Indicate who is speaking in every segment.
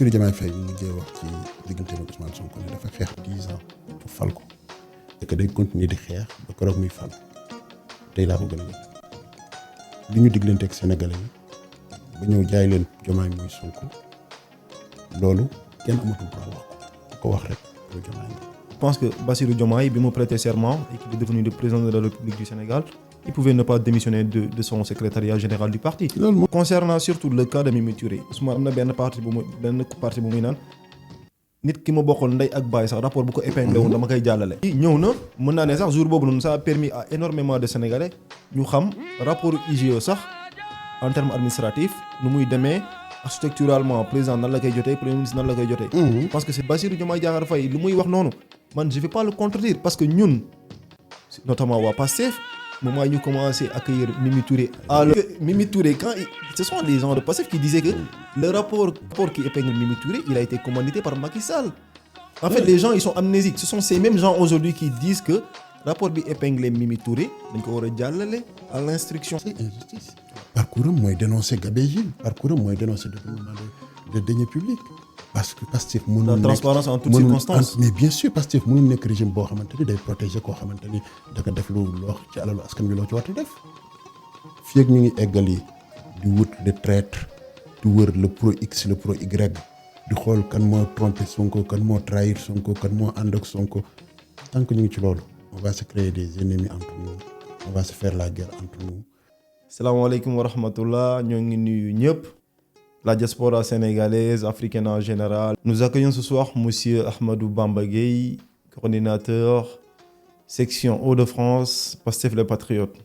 Speaker 1: Bassirou Diomaye Faye mu mujjee wax ci diggante ak Ousmane Sonko ne dafa xeex 10 ans pour fal ko et que day continuer di xeex ba keroog muy fal tey laa ko gën a gëm li ñu diglante ak sénégalais yi ba ñëw jaay leen Diomaye muy Sonko loolu kenn amatul droit wax ko wax rek pour Diomaye.
Speaker 2: Je pense que Bassirou Diomaye bi mu prêté serment et qu'il est devenu le président de la République du Sénégal, il pouvait ne pas démissionner de son secrétariat général du parti. Concernant surtout le cas de Mimi Touré, Ousmane am na benn parti bu muy naan nit ki ma bokkal ndey ak baay sax rapport bu ko épinglé woon dama koy jàllale. ñëw na mën naa ne sax jour boobu noonu ça a permis à énormément de Sénégalais ñu xam rapport IGE sax en termes administratifs nu muy demee structurellement président nan la koy jotee premier ministre nan la koy jotee. parce que c'est Bassirou Diomaye Diakhar Faye lu muy wax noonu man je vais pas le contredire parce que ñun notamment waa Pastef moment ñu commencé accueillir Mimi Touré. Alors Mimi Touré ce sont les gens de Pastef qui disaient que le rapport qui épingle Mimi Touré il a été commandité par Macky Sall. En fait les gens ils sont amnésiques ce sont ces mêmes gens aujourd'hui qui disent que rapport bi épinglé Mimi Touré dañ ko war a jàllale à l'instruction.
Speaker 1: C'est injustice. Parcours am mooy dénoncer gabegie parcours am mooy dénoncer détournement de deniers publics. parce que Pastef mënul
Speaker 2: la transparence en toutes circonstances.
Speaker 1: mais bien sûr Pastef mënul nekk régime boo xamante ni day protéger koo xamante ni da ko def loo ci alalu askan wi loo ci war a def fii ak ñu ngi eggali di wut le traître di wër le pro X le pro Y di xool kan moo trompé Sonko kan moo trahir Sonko kan moo ànd ak Sonko tant que ñu ngi ci loolu on va se créer des ennemis entre nous on va se faire la guerre entre nous.
Speaker 2: salaamaaleykum wa rahmatullah ñoo ngi nuyu ñëpp. La diaspora sénégalaise, africaine en général. Nous accueillons ce soir Monsieur Ahmadou Bamba Gueye, coordinateur section Hauts-de-France, Pastef les Patriotes.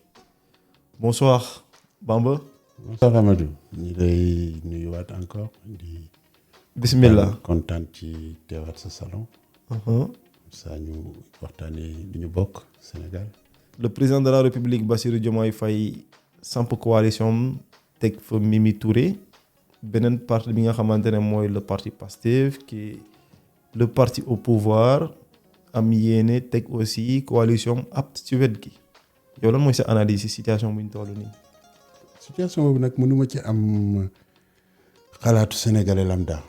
Speaker 2: Bonsoir Bamba.
Speaker 1: Bonsoir Amadou. ñu lay nuyuwaat encore di.
Speaker 2: Bismillah
Speaker 1: kontaan ci teewaat sa salon. saa ñu waxtaanee li ñu bokk Sénégal.
Speaker 2: Le président de la République Bassirou Diomaye Faye samp coalition teg fa Mimi Touré. beneen parti bi nga xamante ne mooy le parti Pastef qui est le parti au pouvoir am yéene teg aussi coalition apte ci wet gi yow lan mooy sa analyse ci situation bu ñu toll nii.
Speaker 1: situation boobu nag mënuma ci am xalaatu sénégalais lambda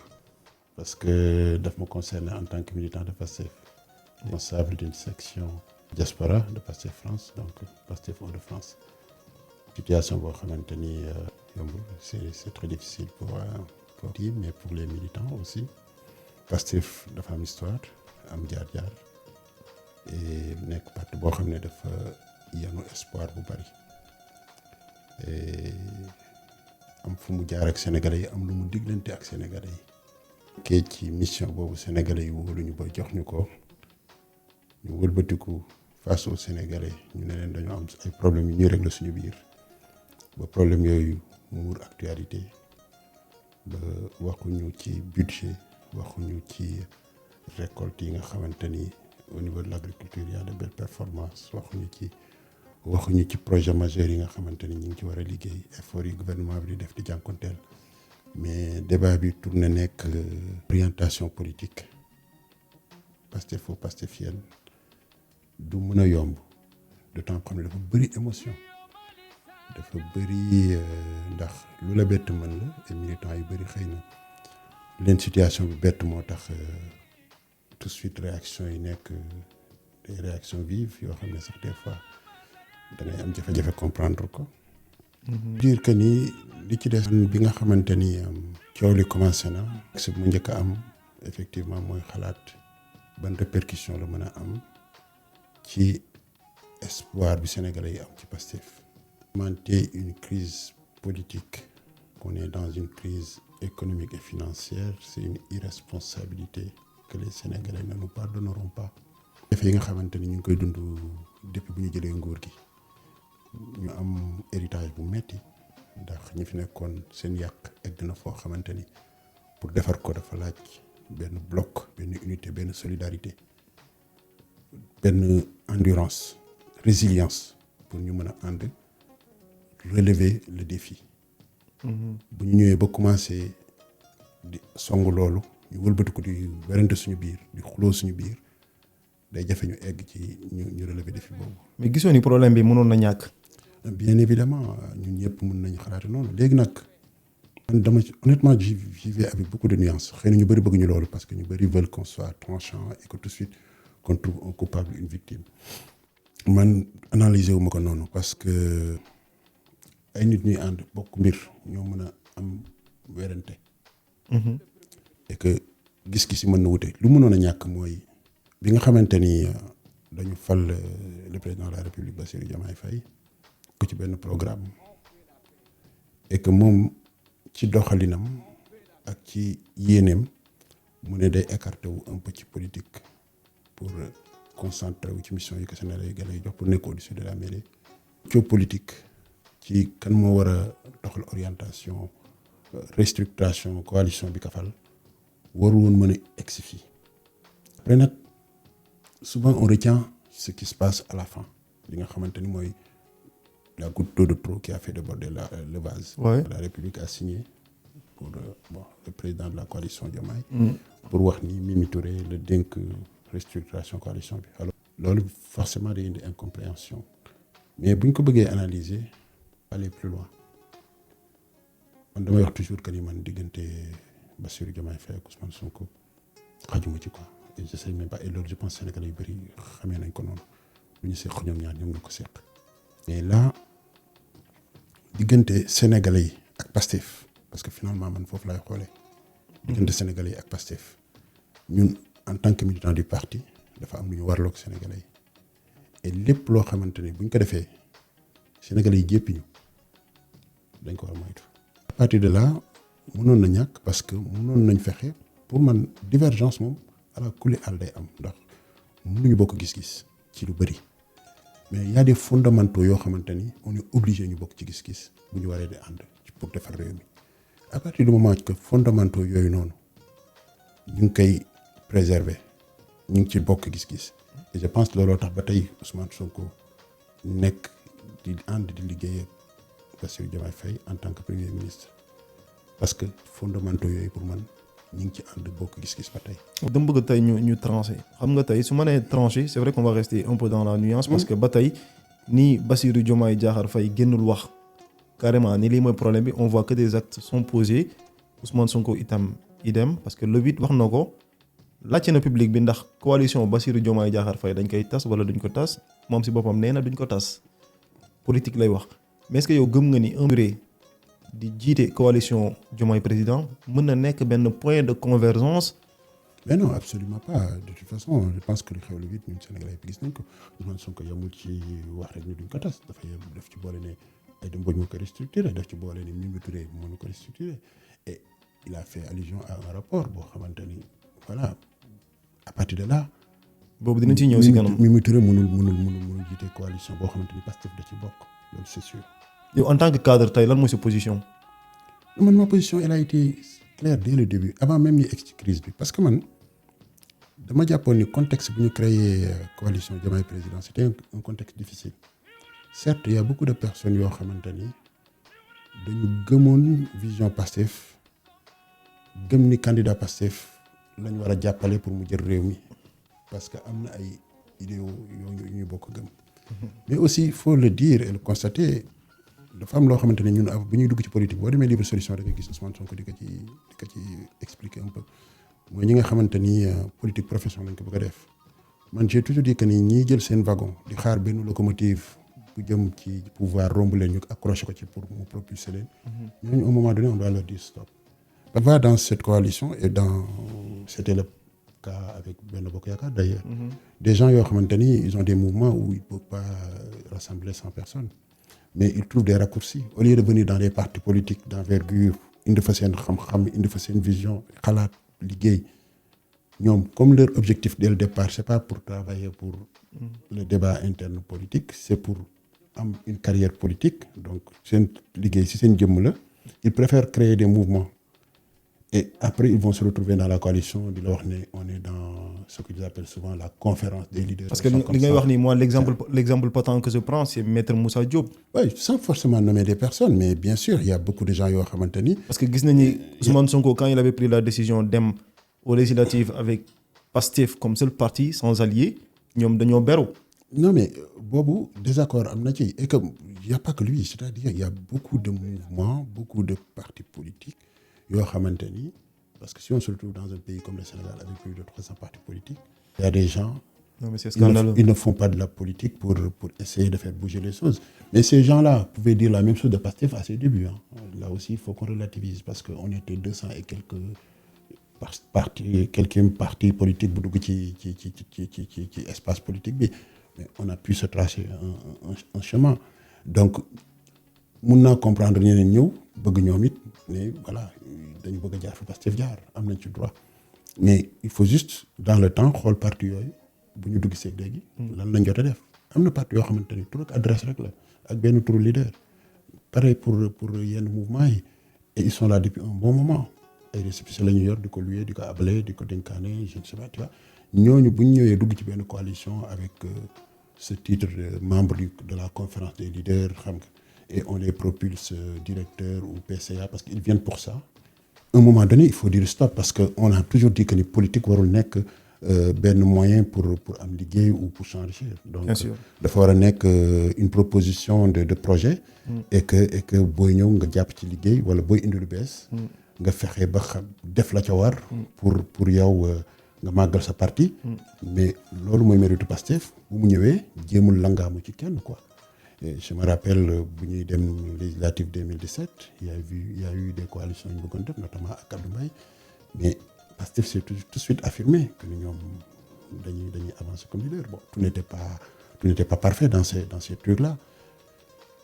Speaker 1: parce que daf ma concerné en tant que militant de Pastef responsable d'une section diaspora de Pastef France donc Pastef Hauts-de-France situation boo xamante ni c'est très difficile pour dire mais pour les militants aussi Pastef dafa am histoire am jaar-jaar et nekk parti boo xam ne dafa yanu espoir bu bari et am fu mu jaar ak sénégalais yi am lu mu diglante ak sénégalais yi kee ci mission boobu sénégalais yi wóoluñu ba jox ñu ko ñu wëlbatiku face aux sénégalais ñu ne leen dañoo am ay problèmes yu ñuy régler suñu biir ba problème yooyu muur actualité ba waxuñu ci budget waxuñu ci récolte yi nga xamante ni au niveau de l'agriculture il y a de belles performances waxuñu ci projet majeur yi nga xamante ni ñu ngi ci war a liggéey effort yi gouvernement bi di def di jànkonteel mais débat bi tourné nekk orientation politique Pastef Pastefien du mën a yomb d'autant xam ne dafa bëri émotion dafa bëri ndax lu la bett mën la et militants yu bëri xëy na leen situation bi bett moo tax tout de suite réaction yi nekk des réactions vives yoo xam ne sax des fois da ngay am jafe-jafe comprendre ko. dire que ni li ci des bi nga xamante ni coow li commencé na. si mu njëkk a am effectivement mooy xalaat ban répercussion la mën a am ci espoir bi Sénégalais yi am ci Pastef. Commenter une crise politique, qu'on est dans une crise économique et financière, c'est une irresponsabilité que les Sénégalais ne nous pardonneront pas. Effet yi nga xamante ni ñu ngi koy dund depuis bu ñu jëlee nguur gi ñu am héritage bu metti ndax ñi fi nekkoon seen yàq egg na foo xamante ni pour defar ko dafa laaj benn bloc benn unité benn solidarité benn endurance résilience pour ñu mën a ànd relever le défi. bu ñu ñëwee ba commencé di song loolu ñu wëlbatiku di werante suñu biir di xuloo suñu biir day jafe ñu egg ci ñu relever défi boobu.
Speaker 2: mais gisoo ni problème bi mënoon na ñàkk.
Speaker 1: bien évidemment ñun ñëpp mën nañu xalaate noonu léegi nag Honnêtement, j'y vais avec beaucoup de nuances. Xëy na ñu bëri bëgg ñu loolu parce que ñu bëri veulent qu'on soit tranchant et que tout de suite qu'on trouve un coupable, une victime. Man analyser wu ma ko noonu parce que ay nit ñuy ànd bokk mbir ñoo mën a am werante. Et que gis-gis yi mën na wute lu mënoon a ñàkk mooy bi nga xamante ni dañu fal le président de la République Bassirou Diomaye Faye ko ci benn programme et que moom ci doxalinam ak ci yéeneem mu ne day écarté wu un peu ci politique pour concentrer wu ci mission yi que Sénégalais yi jox pour nekk au-dessus de la mêlée. coow politique ci kan moo war a doxal orientation restructuration coalition bi ka fal waru woon mën a egsi fii. Après nag souvent on retient ce qui se passe à la fin li nga xamante ni mooy la goutte d'eau de trop qui a fait déborder le vase.
Speaker 2: Ouais.
Speaker 1: La République a signé pour le président de la coalition Diomaye pour wax ni Mimi Touré le dénk restructuration coalition bi. Alors loolu forcément day indi incompréhension mais bu ñu ko bëggee analyser aller plus loin man damay wax toujours que ni man diggante Bassirou Diomaye Faye ak Ousmane Sonko xajuma ci quoi et je sais même pas et loolu je pense Sénégalais yu bëri xamee nañ ko noonu lu ñu seq ñoom ñaar ñoom nga ko seq mais là diggante Sénégalais yi ak Pastef parce que finalement man foofu laay xoolee diggante Sénégalais yi ak Pastef ñun en tant que militant du parti dafa am lu ñu warloog Sénégalais yi et lépp loo xamante ni bu ñu ko defee Sénégalais yi jéppi ñu dañ ko war a moytu. À partir de là mënoon na ñàkk parce que mënoon nañ fexe pour man divergence moom ala kulli àll day am ndax mënuñu bokk gis-gis ci lu bëri mais il y a des fondamentaux yoo xamante ni on est obligé ñu bokk ci gis-gis bu ñu waree di ànd pour defar réew mi à partir du moment que fondamentaux yooyu noonu ñu ngi koy préserver ñu ngi ci bokk gis-gis et je pense looloo tax ba tey Ousmane Sonko nekk di ànd di liggéey ak Bassirou Diomaye Faye en tant que premier ministre parce que fondamentaux yooyu pour man ñu ngi ci ànd bokk gis-gis ba tey.
Speaker 2: dama bëgg tey ñu tranché xam nga tey su ma nee tranché c'est vrai qu'on va rester un peu dans la nuance parce que ba tey ni Bassirou Diomaye Diakhar Faye génnul wax carrément ni lii mooy problème bi on voit que des actes sont posés Ousmane Sonko itam idem parce que le 8 wax na ko laajte na public bi ndax coalition Bassirou Diomaye Diakhar Faye dañ koy tas wala duñ ko tas moom si boppam nee na duñ ko tas politique lay wax mais est-ce que yow gëm nga ni un durée di jiite coalition Diomaye président mën na nekk benn point de convergence.
Speaker 1: Mais non absolument pas de toute façon je pense que li xew le 8 ñun Sénégalais yi gis nañ ko Ousmane Sonko yamul ci wax rek ni duñ ko tas dafa yem def ci boole ne Aïda Mbodj moo ko restructuré def ci boole ne Mimi Touré moo ko restructuré et il a fait allusion à un rapport boo xamante ni voilà à partir de là.
Speaker 2: boobu dinañ ci ñëw si kanam
Speaker 1: Mimi Touré mënul jiite coalition boo xamante ni Pastef da ci bokk loolu c'est sûr.
Speaker 2: yow en tant que cadre tey lan mooy sa position.
Speaker 1: man ma position elle a été claire dès le début avant même ñu egg ci crise bi parce que man dama jàppoon ni contexte bu ñu créé coalition Diomaye président c'était un contexte difficile certes il y a beaucoup de personnes yoo xamante ni dañu gëmoon vision Pastef gëm ni candidat Pastef lañ war a jàppale pour mu jël réew mi parce que am na ay idéaux yu ñu bokk gëm mais aussi il faut le dire et le constater dafa am loo xamante ne ñun bu ñuy dugg ci politique boo demee Libre Solution da nga gis Ousmane Sonko di ko ci expliquer un peu mooy ñi nga xamante ni politique professionnelle lañ ko bëgg a def man j'ai toujours dit que ni ñiy jël seen wagon di xaar benn locomotive bu jëm ci pouvoir romb leen ñu accroché ko ci pour mu propulser leen. ñooñu au moment donné on doit leur dire stop. va dans cette coalition et c'était le cas avec Benno Bokk Yaakaar d'ailleurs. Des gens yoo xamante ni ils ont des mouvements où ils peuvent pas rassembler 100 personnes. Mais ils trouvent des raccourcis au lieu de venir dans des partis politiques d'envergure indi fa seen xam-xam indi fa seen vision xalaat liggéey ñoom comme leur objectif dès le départ c'est pas pour travailler pour le débat interne politique c'est pour am une carrière politique donc seen liggéey si seen jëmm la ils préfèrent créer des mouvements et après ils vont se retrouver dans la coalition di la wax ne on est dans ce qu'ils appellent souvent la conférence des leaders.
Speaker 2: Parce que li ngay wax ni moi l'exemple patent que je prends c'est Maître Moussa Diop.
Speaker 1: Oui, sans forcément nommer des personnes mais bien sûr il y a beaucoup de gens yoo xamante ni.
Speaker 2: Parce que gis nañu ni Ousmane Sonko quand il avait pris la décision dem aux législatives avec Pastef comme seul parti sans allié ñoom dañoo beru.
Speaker 1: Non, mais Bobo, désaccord, et qu'il n'y a pas que lui, c'est-à-dire il y a beaucoup de mouvements, beaucoup de partis politiques, parce que si on se retrouve dans un pays comme le Sénégal avec plus de 300 partis politiques, il y a des gens,
Speaker 2: Non, mais c'est scandaleux.
Speaker 1: ils ne font pas de la politique pour essayer de faire bouger les choses. Mais ces gens-là pouvaient dire la même chose de Pastef à ses débuts. Hein. Là aussi, il faut qu'on relativise parce qu'on était 200 et quelques partis politiques qui espace politique. Mais on a pu se tracer un chemin. Donc, mun naa comprendre ñeneen ñëw bëgg ñoom it mais voilà dañu bëgg a jaar fa Pastef jaar am nañ ci droit mais il faut juste dans le temps xool parti yooyu bu ñu dugg see léegi lan lañ jot a def am na parti yoo xamante ni tur ak adresse rek la ak benn turu leader pareil pour yenn mouvement yi et ils sont là depuis un bon moment ay récépissé la ñu yor di ko louer di ko abale di ko dénkaane je ne sais pas tu vois ñooñu bu ñu ñëwee dugg ci benn coalition avec ce titre de membre de la conférence des leaders xam nga et on les propulse directeur ou PCA parce qu'ils viennent pour ça. À un moment donné, il faut dire stop parce qu'on a toujours dit que les politiques warul nekk benn moyen pour am liggéey ou pour s'enrichir. Donc, dafa war a nekk une proposition de projet. Et que booy ñëw nga jàpp ci liggéey wala booy indi lu bees. nga fexe ba xam def la ca war. pour yow nga màggal sa parti. Mais loolu mooy méritu Pastef bu mu ñëwee jéemul langaamu ci kenn quoi. Et je me rappelle bu ñuy dem législative 2017 il y a eu des coalitions yu bëggoon def notamment ak Abdou Mbaye mais Pastef s'est tout de suite affirmé que ñoom dañuy avancer comme leader. Bon, tout n'était pas parfait dans ces trucs là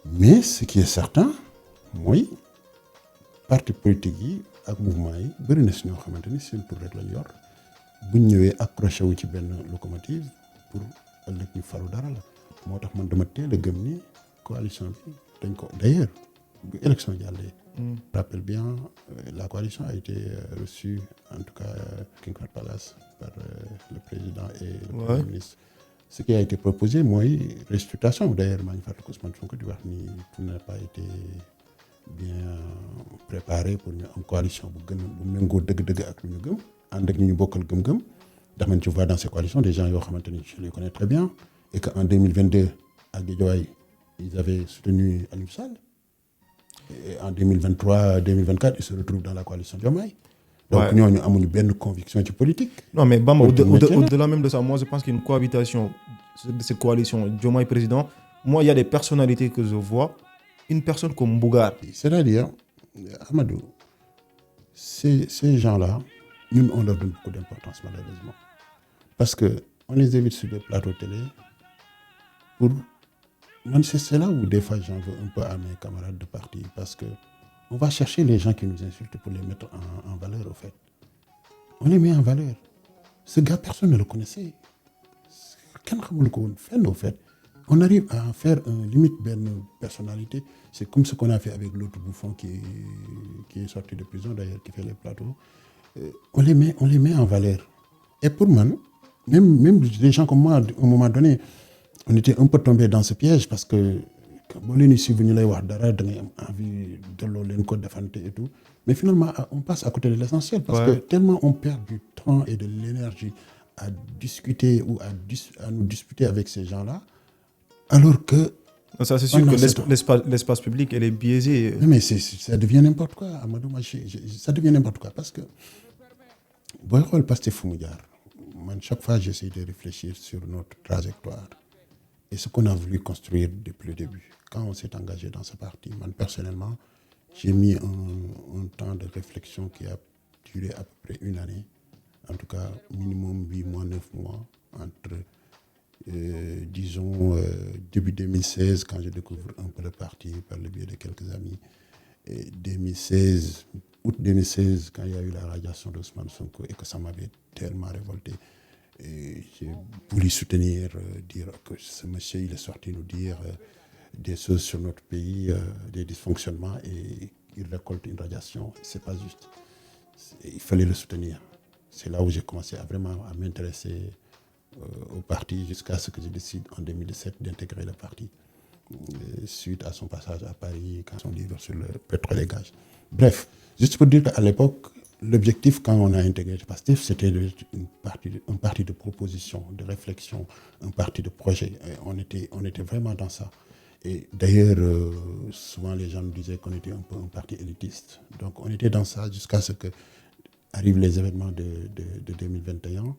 Speaker 1: mais ce qui est certain mooy parti politique yi ak mouvement yi bëri na si ñoo xamante ni seen tur rek lañ yor buñ ñëwee accroché wu ci benn locomotive pour ëllëg ñu faru dara la. moo tax man dama teel a gëm ni coalition bi dañ ko d'ailleurs bu élection jàllee. Je rappelle bien la coalition a été reçue en tout cas King Fahd Palace par le président et le premier ministre. Ce qui a été proposé mooy restitution d'ailleurs maa ngi fàttaliku Ousmane Sonko di wax ni tout n'a pas été bien préparé pour ñu am coalition bu gën a bu méngoo dëgg-dëgg ak lu ñu gëm ànd ak ñu bokkal gëm-gëm ndax man tu vois dans ces coalitions des gens yoo xamante ni je les connais très bien. Et qu'en 2022, à Guédiawaye, ils avaient soutenu Aliou Sall. Et en 2023, 2024, ils se retrouvent dans la coalition Diomaye. Donc, nous avons une bonne conviction politique.
Speaker 2: Non, mais Bamba, au-delà même de ça, moi, je pense qu'il y a une cohabitation de ces coalitions Diomaye président. Moi, il y a des personnalités que je vois. Une personne comme Mbougar.
Speaker 1: C'est-à-dire, Amadou, ces gens-là, nous, on leur donne beaucoup d'importance, malheureusement. Parce qu'on les évite sur des plateaux télé. C'est là où des fois j'en veux un peu à mes camarades de parti parce que on va chercher les gens qui nous insultent pour les mettre en valeur au fait. On les met en valeur. Ce gars, personne ne le connaissait. Au fait. On arrive à faire limite une personnalité. C'est comme ce qu'on a fait avec l'autre bouffon qui est sorti de prison d'ailleurs, qui fait les plateaux. On les met en valeur. Et pour moi, même des gens comme moi, à un moment donné, on était un peu tombé dans ce piège parce que quand si vous avez envie de le et tout. Mais finalement, on passe à côté de l'essentiel parce que tellement on perd du temps et de l'énergie à discuter ou à nous disputer avec ces gens-là, alors que...
Speaker 2: Ça, c'est sûr que l'espace public, elle est biaisée.
Speaker 1: Mais ça devient n'importe quoi, Amadou. Ça devient n'importe quoi parce que... Chaque fois, j'essaie de réfléchir sur notre trajectoire. Et ce qu'on a voulu construire depuis le début. Quand on s'est engagé dans ce parti, moi personnellement, j'ai mis un temps de réflexion qui a duré à peu près une année. En tout cas, minimum 8 mois, 9 mois, entre, disons, début 2016, quand je découvre un peu le parti par le biais de quelques amis, et août 2016, quand il y a eu la radiation d'Ousmane Sonko et que ça m'avait tellement révolté. Et j'ai voulu soutenir, dire que ce monsieur il est sorti nous dire des choses sur notre pays, des dysfonctionnements et il récolte une radiation. C'est pas juste. Il fallait le soutenir. C'est là où j'ai commencé à m'intéresser au parti jusqu'à ce que je décide en 2017 d'intégrer le parti suite à son passage à Paris quand son livre sur le pétrole et gaz. Bref, juste pour dire qu'à l'époque, l'objectif, quand on a intégré le PASTEF, c'était un parti de proposition, de réflexion, un parti de projet. Et on était vraiment dans ça. Et d'ailleurs, souvent les gens nous disaient qu'on était un peu un parti élitiste. Donc on était dans ça jusqu'à ce que arrivent les événements de 2021.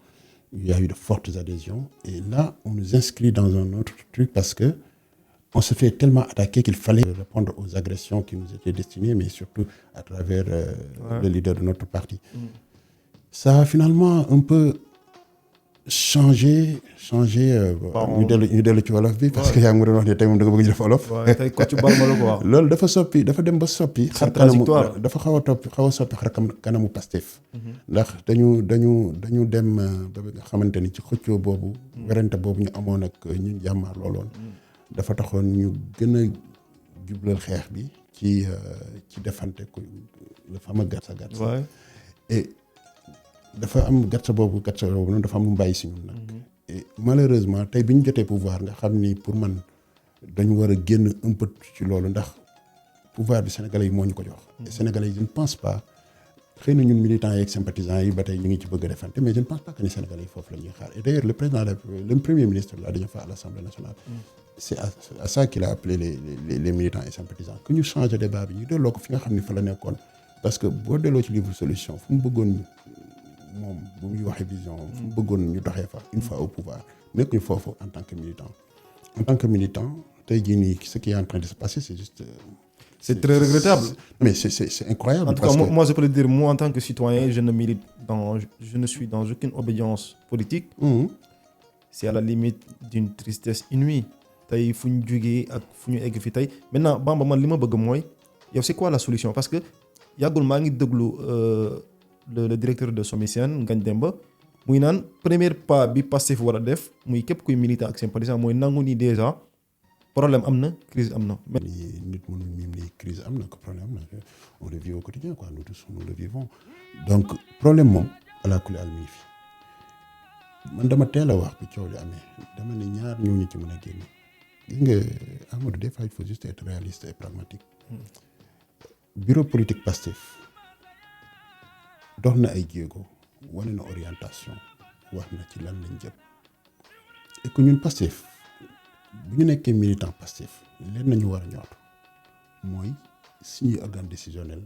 Speaker 1: Il y a eu de fortes adhésions. Et là, on nous inscrit dans un autre truc parce que on se fait tellement attaquer qu'il fallait répondre aux agressions qui nous étaient destinées, mais surtout à travers le leader de notre parti. Ça a finalement un peu changé ñu dellu ci wolof bi parce que yaa ngi ma doon wax ne tey moom da nga bëgg def wolof.
Speaker 2: waaw tey ko ci baal ma la ko wax.
Speaker 1: loolu dafa dem ba soppi. xar kanamu dafa xaw a soppi xar kanamu Pastef. ndax dañu dem ba nga xamante ni ci xëccoo boobu. werante boobu ñu amoon ak ñu jàmmaar looloon. dafa taxoon ñu gën a jublal xeex bi ci defante ko le fameux gatsa. Et dafa am gatsa boobu noonu dafa am lu mu bàyyi si ñun nag. Et malheureusement tey bi ñu jotee pouvoir nga xam ni pour man dañu war a génn un peu ci loolu ndax pouvoir bi sénégalais yi moo ñu ko jox. et sénégalais yi je ne pense pas xëy na ñun militants yeeg sympathisants yi ba tey ñu ngi ci bëgg a defante mais je ne pense pas que ni sénégalais yi foofu la ñuy xaar et d'ailleurs le premier ministre la dernière fois à l'Assemblée nationale. c'est à ça qu'il a appelé les militants et sympathisants que ñu changer débat bi ñu delloo ko fi nga xam ni fa la nekkoon parce que boo delloo ci livre solution fu mu bëggoon moom bu muy waxee vision fu mu bëggoon ñu doxee fa une fois au pouvoir nekk ñu foofu en tant que militant tey jii nii ce qui est en train de se passer c'est juste
Speaker 2: c'est très regrettable.
Speaker 1: Mais c'est incroyable.
Speaker 2: En tout cas, moi, je peux le dire, moi, en tant que citoyen, je ne suis dans aucune obédience politique. C'est à la limite d'une tristesse inouïe. Tey fu ñu jógee ak fu ñu egg fi tey maintenant Bamba man li ma bëgg mooy yow c'est quoi la solution parce que yàggul maa ngi déglu le directeur de SOMISEN Ngagne Demba muy naan premier pas bi Pastef war a def muy képp kuy militant ak sympathisant mooy nangu ni déjà problème am na crise am na.
Speaker 1: nit mënul miim ni crise am na ko problème am na on le vit au quotidien quoi nous tous nous le vivons donc problème moom ala kulli al mi fi man dama teel a wax bi coow li amee dama ne ñaar ñoo ñu ci mën a génne gis nga Amadou des fois il faut juste être réaliste et pragmatique. Bureau politique Pastef dox na ay jéego wane na orientation wax na ci lan lañ jëm et que ñun Pastef bu ñu nekkee militant Pastef leen nañu war a ñor mooy suñuy organe décisionnel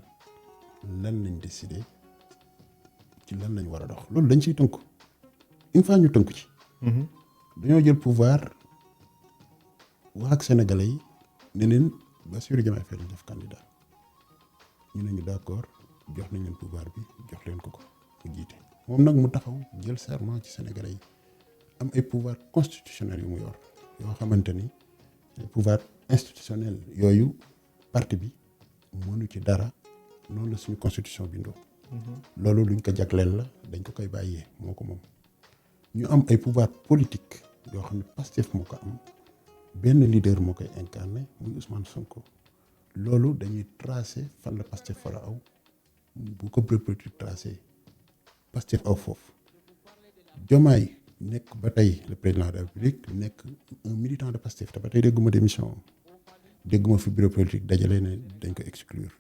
Speaker 1: lan lañ décider ci lan lañ war a dox loolu dañ ciy tënku une fois ñu tënku ci. dañoo jël pouvoir wax ak sénégalais yi ne leen Bassirou Diomaye Faye lañ def candidat ñu ne ñu d'accord jox nañ leen pouvoir bi jox leen ko mu jiite moom nag mu taxaw jël serment ci sénégalais yi am ay pouvoir constitutionnel yu mu yor yoo xamante ni pouvoir institutionnel yooyu parti bi mënu ci dara noonu la suñu constitution bindoo. loolu luñ ko jagleel la dañ ko koy bàyyee moo ko moom ñu am ay pouvoir politique yoo xam ne Pastef moo ko am benn leader moo koy incarné muy Ousmane Sonko loolu dañuy tracé fan la Pastef fa la aw bu ko politique tracé Pastef aw foofu Diomaye nekk ba tey le président de la République nekk un militant de Pastef te ba tey dégguma démission dégguma fi bureau politique dajale ne dañ ko exclure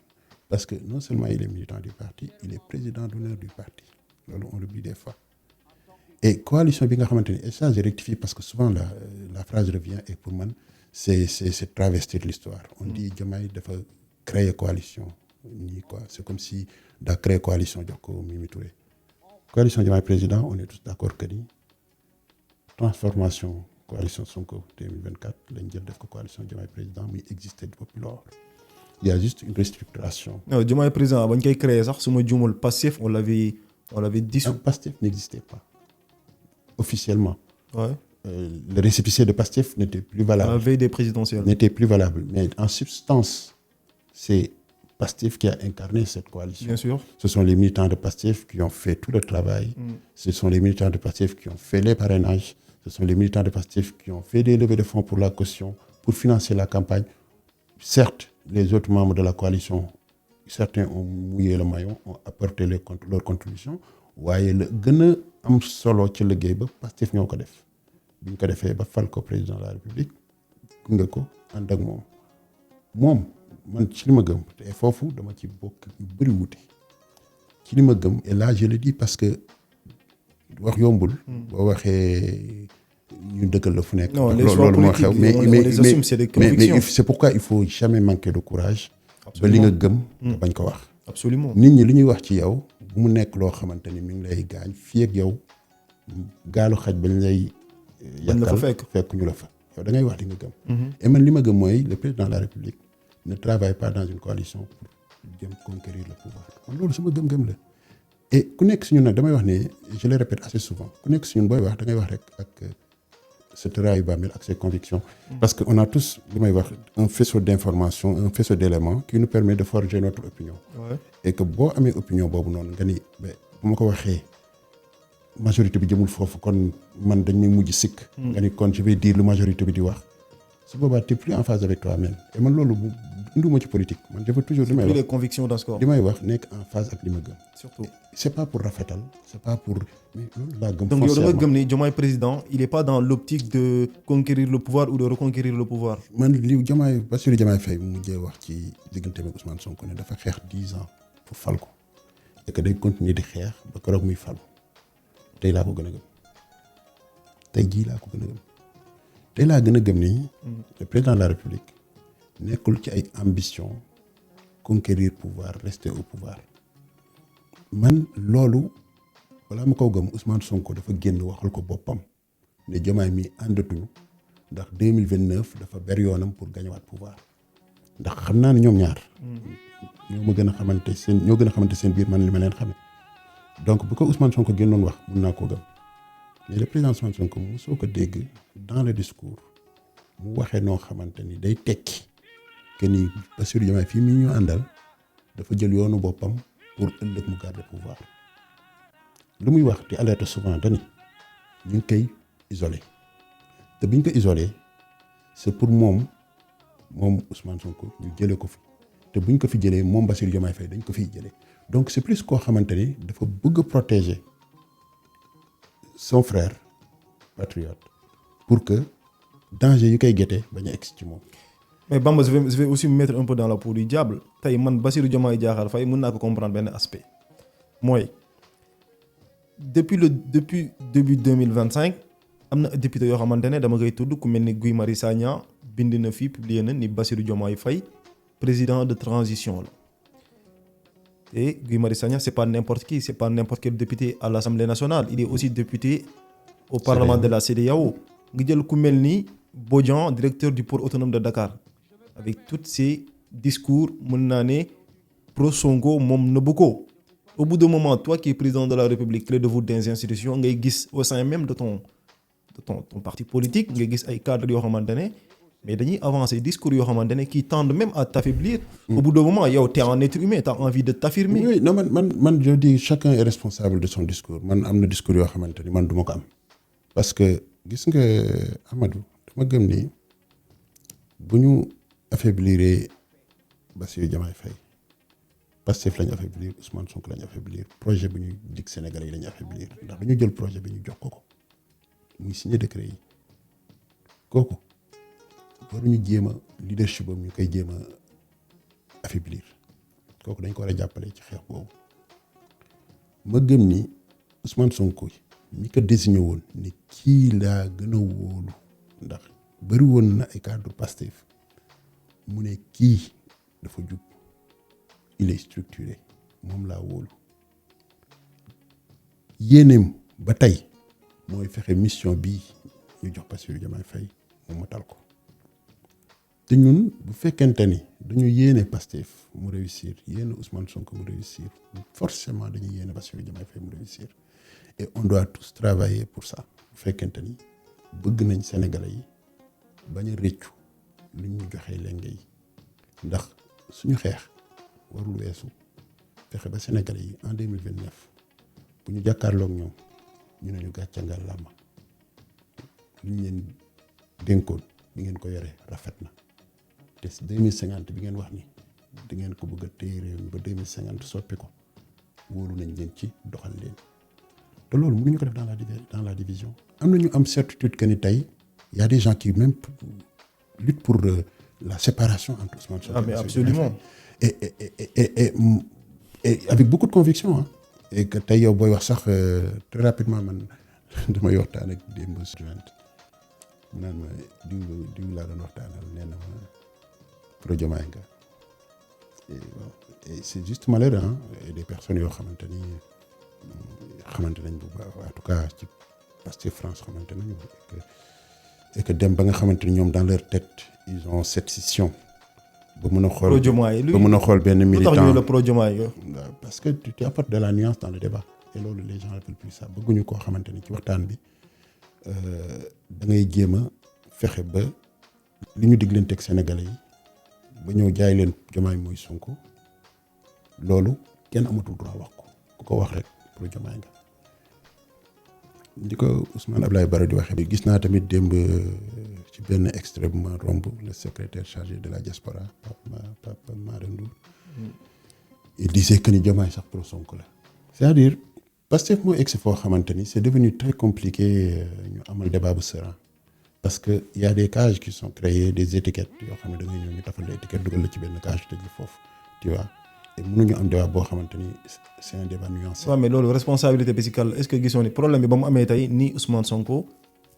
Speaker 1: parce que non seulement il est militant du parti il est président d'honneur du parti loolu on l'oublie des fois et coalition bi nga xamante ni et ça je rectifie parce que souvent la phrase revient et pour man c'est travestir l'histoire on dit Diomaye dafa créer coalition nii quoi c'est comme si daa créer coalition jox ko Mimi Touré coalition Diomaye président on est tous d'accord que ni transformation coalition Sonko 2024 lañ jël def ko coalition Diomaye président muy exister depuis lors il y a juste une restructuration.
Speaker 2: non Diomaye président bañ koy créer sax su ma juumul Pastef on l'avait dissous.
Speaker 1: Pastef n'existait pas officiellement.
Speaker 2: Ouais.
Speaker 1: Le récépissé de Pastef n'était plus valable.
Speaker 2: À la veille des présidentielles.
Speaker 1: N'était plus valable. Mais en substance, c'est Pastef qui a incarné cette coalition.
Speaker 2: Bien sûr.
Speaker 1: Ce sont les militants de Pastef qui ont fait tout le travail. Ce sont les militants de Pastef qui ont fait les parrainages. Ce sont les militants de Pastef qui ont fait des levées de fonds pour la caution, pour financer la campagne. Certes, les autres membres de la coalition, certains ont mouillé le maillot, ont apporté leur contribution. waaye la gën a am solo ci liggéey ba Pastef ñoo ko def bi ñu ko defee ba fal ko président de la République gunge ko ànd ak moom man ci li ma gëm te foofu dama ci bokk ñu bëri wuute ci li ma gëm et là je le dis parce que wax yombul. boo waxee ñu dëkkal la fu nekk.
Speaker 2: non les choix politiques on les assume, c'est des convictions.
Speaker 1: mais c'est pourquoi il faut jamais manquer de courage. ba li nga gëm. nga bañ ko wax.
Speaker 2: absolument
Speaker 1: nit ñi li ñuy wax ci yow bu mu nekk loo xamante ni mi ngi lay gaañ fii ak yow gaalu xaj bañ lay. yàkkal fekk ñu la fa yow da ngay wax li nga gëm. et man li ma gëm mooy le président de la République ne travaille pas dans une coalition pour jëm conquérir le pouvoir man loolu sama gëm-gëm la. et ku nekk si ñun nag damay wax ne je le répète assez souvent ku nekk si ñun booy wax da ngay wax rek ak sa tëraayu bàmmeel ak ses convictions. parce que on a tous li may wax un faisceau d'informations un faisceau d'éléments qui nous permet de forger notre opinion. Ouais. Et que boo amee opinion boobu noonu nga ni ba bu ma ko waxee majorité bi jëmul foofu kon man dañ may mujj sikk. nga ni kon je vais dire lu majorité bi di wax. su boobaa t'es plus en phase avec toi-même et man loolu bu induma ci politique man je veux toujours li may wax
Speaker 2: les convictions dans ce corps.
Speaker 1: li may wax nekk en phase ak li ma gëm.
Speaker 2: surtout
Speaker 1: c'est pas pour rafetal c'est pas pour mais loolu laa gëm.
Speaker 2: donc yow da nga gëm ni Diomaye président il est pas dans l'optique de conquérir le pouvoir ou de reconquérir le pouvoir.
Speaker 1: man li Diomaye Bassirou Diomaye Faye mu mujjee wax ci diggante ak Ousmane Sonko ne dafa xeex 10 ans pour fal ko et que day continuer di xeex ba keroog muy falu tey laa ko gën a gëm tey jii laa ko gën a gëm. tey laa gën a gëm ni le président de la République nekkul ci ay ambition conquérir pouvoir rester au pouvoir man loolu balaa ma ko gëm Ousmane Sonko dafa génn waxal ko boppam ne Diomaye mi àndatuñu ndax 2029 dafa ber yoonam pour gañewaat pouvoir ndax xam naa ne ñoom ñaar ñoo ma gën a xamante seen ñoo gën a xamante seen biir man li ma leen xamee donc bu ko Ousmane Sonko génnoon wax mun naa koo gëm mais le président Ousmane Sonko mu soo ko dégg dans le discours mu waxee noo xamante ni day tekki que ni Bassirou Diomaye fii mi ñu àndal dafa jël yoonu boppam pour ëllëg mu garder pouvoir lu muy wax te alerte souvent dani ñu ngi koy isolé te biñ ko isolé c'est pour moom Ousmane Sonko ñu jëlee ko fi te buñ ko fi jëlee moom Bassirou Diomaye Faye dañ ko fiy jëlee donc c'est plus koo xamante ni dafa bëgg a protéger son frère patriote pour que danger yi koy guettee bañ a egg ci moom.
Speaker 2: mais Bamba je vais aussi me mettre un peu dans la peau du diable tey man Bassirou Diomaye Diakhar Faye mën naa ko comprendre benn aspect mooy depuis début 2025 am na député yoo xamante ne dama koy tudd ku mel ni Guy Marius Sagna bind na fii publié na ni Bassirou Diomaye Faye président de transition la et Guy Marius Sagna c'est pas n'importe qui, c'est pas n'importe quel député à l'Assemblée nationale, il est aussi député au Parlement de la CEDEAO. nga jël ku mel ni Bodian directeur du port autonome de Dakar avec tous ces discours mën naa ne pro Sonko moom nëbbu ko. Au bout d'un moment toi qui es président de la République clé de voûte des institutions ngay gis au sein même de ton parti politique ngay gis ay cadres yoo xamante ne mais dañuy avancer discours yoo xamante ne qui tendent même à t'affaiblir. Au bout d'un moment yow t'es un être humain, t'as envie de t'affirmer.
Speaker 1: Oui non man je dis chacun est responsable de son discours man am na discours yoo xamante ni man du ma ko am parce que gis nga Amadou dama gëm ni bu ñu affaiblir Bassirou Diomaye Faye Pastef lañu affaiblir Ousmane Sonko lañu affaiblir projet bi ñu dig Sénégalais yi lañu affaiblir ndax dañu jël projet bi ñu jox ko muy signé décret yi kooku waruñu jéem a leadership am ñu koy jéem a affaiblir kooku dañ ko war a jàppale ci xeex boobu ma gëm ni Ousmane Sonko ñi ko désigné woon ni kii laa gën a wóolu ndax bëri woon na ay cadre Pastef mu ne kii dafa jub il est structuré moom laa wóolu yéeneem ba tey mooy fexe mission bii ñu jox Bassirou Diomaye Faye mu matal ko te ñun bu fekkente ni dañu yéene Pastef mu réussir yéene Ousmane Sonko mu réussir forcément dañuy yéene Bassirou Diomaye Faye mu réussir et on doit tous travailler pour ça bu fekkente ni bëgg nañ Sénégalais yi bañ a réccu lu ñu joxee lenge yi ndax suñu xeex warul weesu fexe ba Sénégalais yi en 2029 bu ñu jàkkaarloog ñoom ñu ne ñu gàcce nga làmba lu ñu leen dénkoon bi ngeen ko yore rafet na te 2050 bi ngeen wax ni da ngeen ko bëgg a téye réew mi ba 2050 soppi ko wóolu nañ leen ci doxal leen te loolu mënuñu ko def dans la division am na ñu am certitude que ni tey y a des gens qui même luttent pour la séparation entre Ousmane Sonko.
Speaker 2: Ah mais absolument.
Speaker 1: Et avec beaucoup de conviction et que tey yow booy wax sax très rapidement man damay waxtaan ak démb student mu naan ma diw laa doon waxtaanal nee na ma pro Diomaye nga et c'est juste malheureux hein et des personnes yoo xamante ni xamante nañ bu baax en tout cas ci Pastef France xamante nañu et que dem ba nga xamante ni ñoom dans leur tête ils ont cette scission ba mën a xool
Speaker 2: pro Diomaye
Speaker 1: ba mën a xool benn militant
Speaker 2: lu tax ñu la pro Diomaye
Speaker 1: parce que tu apportes de la nuance dans le débat et loolu les gens appellent plus ça bëgguñu koo xamante ni ci waxtaan bi da ngay jéem a fexe ba li ñu diglanteeg Sénégalais yi ba ñëw jaay leen Diomaye mooy Sonko loolu kenn amatul droit wax ko ku ko wax rek pro Diomaye nga di ko Ousmane Abdoulaye Baro di waxee. gis naa tamit démb ci benn extrait bu ma romb le secrétaire chargé de la diaspora Pape Mara Ndour il disait que ni Diomaye sax pro Sonko la c'est-à-dire Pastef moo egsi foo xamante ni c'est devenu très compliqué ñu amal débat bu serein parce que y a des cages qui sont créées des étiquettes yoo xam ne da ngay ñëw ñu tafal la étiquette dugal la ci benn cage tëj la foofu tu vois et mënuñu am débat boo xamante ni c'est un débat nuancé.
Speaker 2: waaw mais loolu responsabilité fiscale est-ce que gisoon ni problème bi ba mu amee tey ni Ousmane Sonko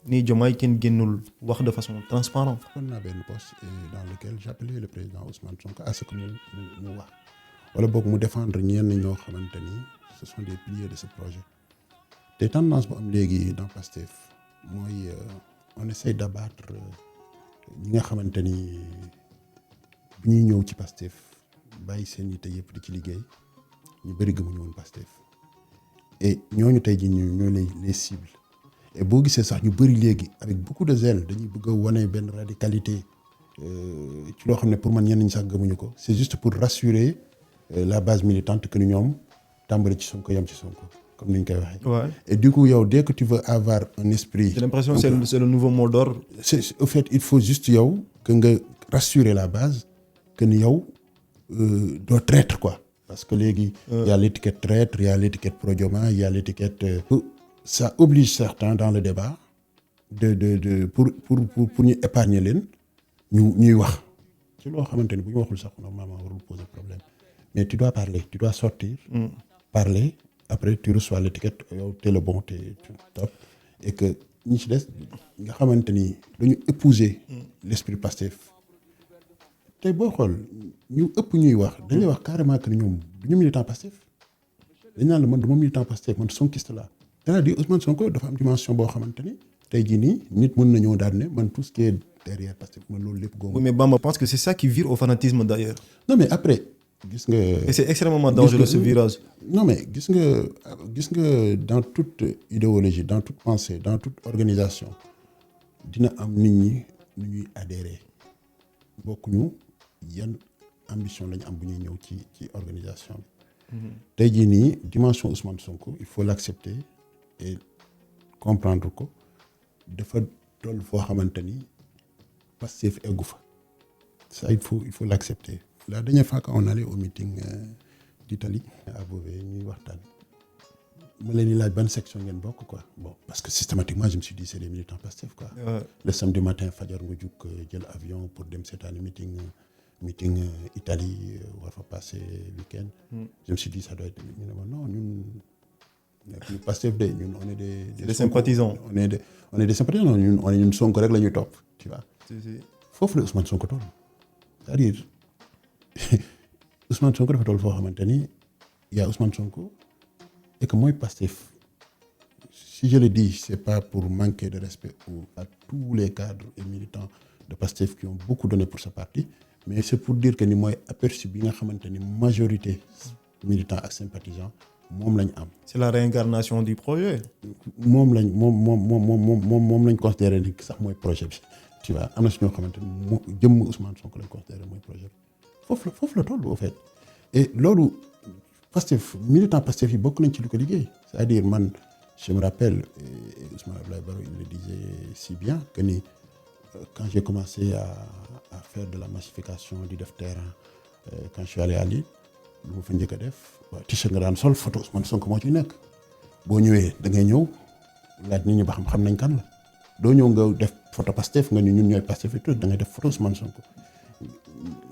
Speaker 2: ni Diomaye kenn génnul wax de façon transparente.
Speaker 1: kon naa benn poste dans lequel j'appelais le président Ousmane Sonko à ce que mu wax wala boog mu défendre ñenn ñoo xamante ni ce sont des piliers de ce projet te tendance bu am léegi dans Pastef mooy on essaie d'abattre ñi nga xamante ni bu ñuy ñëw ci Pastef bàyyi seen yitte yëpp di ci liggéey ñu bëri gëmuñu woon Pastef et ñooñu tey jii ñoo les cibles et boo gisee sax ñu bëri léegi avec beaucoup de zèle dañuy bëgg a wane benn radicalité ci loo xam ne pour man ñenn ñi sax gëmuñu ko c'est juste pour rassurer la base militante que ni ñoom tàmbali ci Sonko yam ci Sonko comme ni ñu koy waxee.
Speaker 2: Ouais.
Speaker 1: Et du coup yow dès que tu veux avoir un esprit.
Speaker 2: J'ai l'impression que c'est le nouveau mot d'ordre.
Speaker 1: Au fait il faut juste yow que nga rassurer la base que ni yow doo traître quoi. Parce que léegi. y a l'étiquette traître, il y a l'étiquette pro-Diomaye, il y a l'étiquette. Ça oblige certains dans le débat pour ñu épargner leen ñuy wax ci loo xamante ni bu ñu waxul sax normalement warul poser problème mais tu dois parler, tu dois sortir. Parler après tu reçois l'étiquette yow t'es le bon t'es top et que ñi ci des nga xamante ni dañu épouser l'esprit Pastef tey boo xool ñu ëpp ñuy wax dañuy wax carrément que ñoom du ñu militant Pastef dañ naan la man du ma militant Pastef man sonkiste la c'est-à-dire Ousmane Sonko dafa am dimension boo xamante ni tey jii nii nit mën na ñëw daal ne man tout ce qui est derrière Pastef man loolu lépp góob.
Speaker 2: Oui, mais Bamba pense que c'est ça qui vire au fanatisme d'ailleurs.
Speaker 1: Non mais après gis nga.
Speaker 2: Et c'est extrêmement dangereux ce virage.
Speaker 1: Non mais gis nga dans toute idéologie dans toute pensée dans toute organisation dina am nit ñi nu ñuy adhérer bokkuñu yan ambition lañu am bu ñuy ñëw ci organisation bi. tey jii nii dimension Ousmane Sonko il faut l'accepter et comprendre ko dafa toll foo xamante ni Pastef eggu fa ça il faut l'accepter. La dernière fois quand on allait au meeting d'Italie à Beauvais ñuy waxtaan ma leen di laaj ban section ngeen bokk quoi bon parce que systématiquement je me suis dit c'est des militants Pastef quoi. Le samedi matin fajar nga jug jël avion pour dem seetaani meeting Italie war fa passer week-end. Je me suis dit ça doit être ñu ne ma non ñun Pastef de ñun on est des
Speaker 2: sympathisants.
Speaker 1: on est des sympathisants ñun Sonko rek la ñuy topp tu vois. foofu la Ousmane Sonko toll c'est-à-dire Ousmane Sonko dafa toll foo xamante ni y a Ousmane Sonko et que mooy Pastef si je le dis c'est pas pour manquer de respect à tous les cadres et militants de Pastef qui ont beaucoup donné pour ce parti mais c'est pour dire que ni mooy aperçu bi nga xamante ni majorité militants ak sympathisants moom lañ am.
Speaker 2: C'est la réincarnation du projet.
Speaker 1: moom lañ considéré ni sax mooy projet bi tu vois am na si ñoo xamante ni moo jëmm Ousmane Sonko lañ considéré mooy projet bi foofu la toll au fait et loolu Pastef militant Pastef yi bokk nañ ci lu ko liggéey c'est-à-dire man je me rappelle et Ousmane Abdoulaye Baro il le disait si bien que ni quand j'ai commencé à faire de la massification di def terrain quand je suis allé à Lille lu ma fa njëkk a def waaw t-shirt nga daan sol photo Ousmane Sonko moo ci nekk boo ñëwee da ngay ñëw laaj nit ñi ba xam nañ kan la doo ñëw nga def photo Pastef nga ni ñun ñooy Pastef et tout da ngay def photo Ousmane Sonko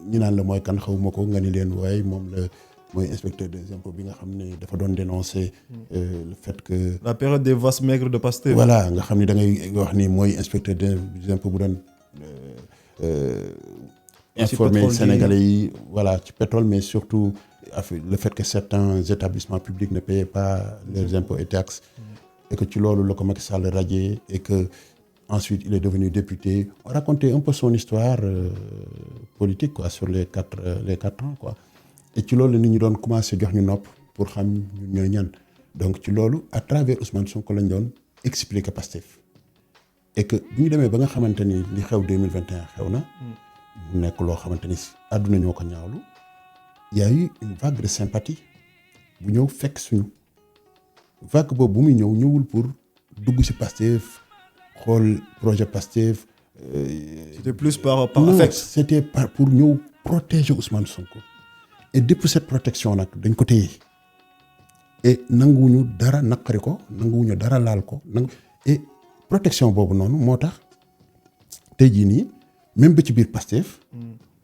Speaker 1: ñu naan la mooy kan xawuma ko nga ni leen waaye moom la mooy inspecteur des impôts bi nga xam ne dafa doon dénoncer le fait que.
Speaker 2: la période des vaches maigres de Pastef.
Speaker 1: voilà nga xam ne da ngay wax ni mooy inspecteur des impôts bu doon informer Sénégalais yi voilà ci pétrole mais surtout le fait que certains établissements publics ne payaient pas leurs impôts et taxes et que ci loolu la ko Macky Sall radié et que ensuite il est devenu député. On racontait un peu son histoire politique quoi sur les quatre ans quoi. Et ci loolu nit ñi doon commencé jox ñu nopp pour xam ñun ñooy ñan donc ci loolu à travers Ousmane Sonko lañ doon expliquer Pastef et que bu ñu demee ba nga xamante ni li xew 2021 xew na mu nekk loo xamante ni àdduna ñoo ko ñaawlu y a eu une vague de sympathie bu ñëw fekk suñu vague boobu bu muy ñëwul pour dugg ci Pastef xool projet Pastef.
Speaker 2: C'était plus par
Speaker 1: non,
Speaker 2: affect.
Speaker 1: c'était pour ñëw protéger Ousmane Sonko. Et depuis cette protection nag dañ ko téye et nanguwuñu dara naqari ko nanguwuñu dara laal ko et protection boobu noonu moo tax tey jii nii même ba ci biir Pastef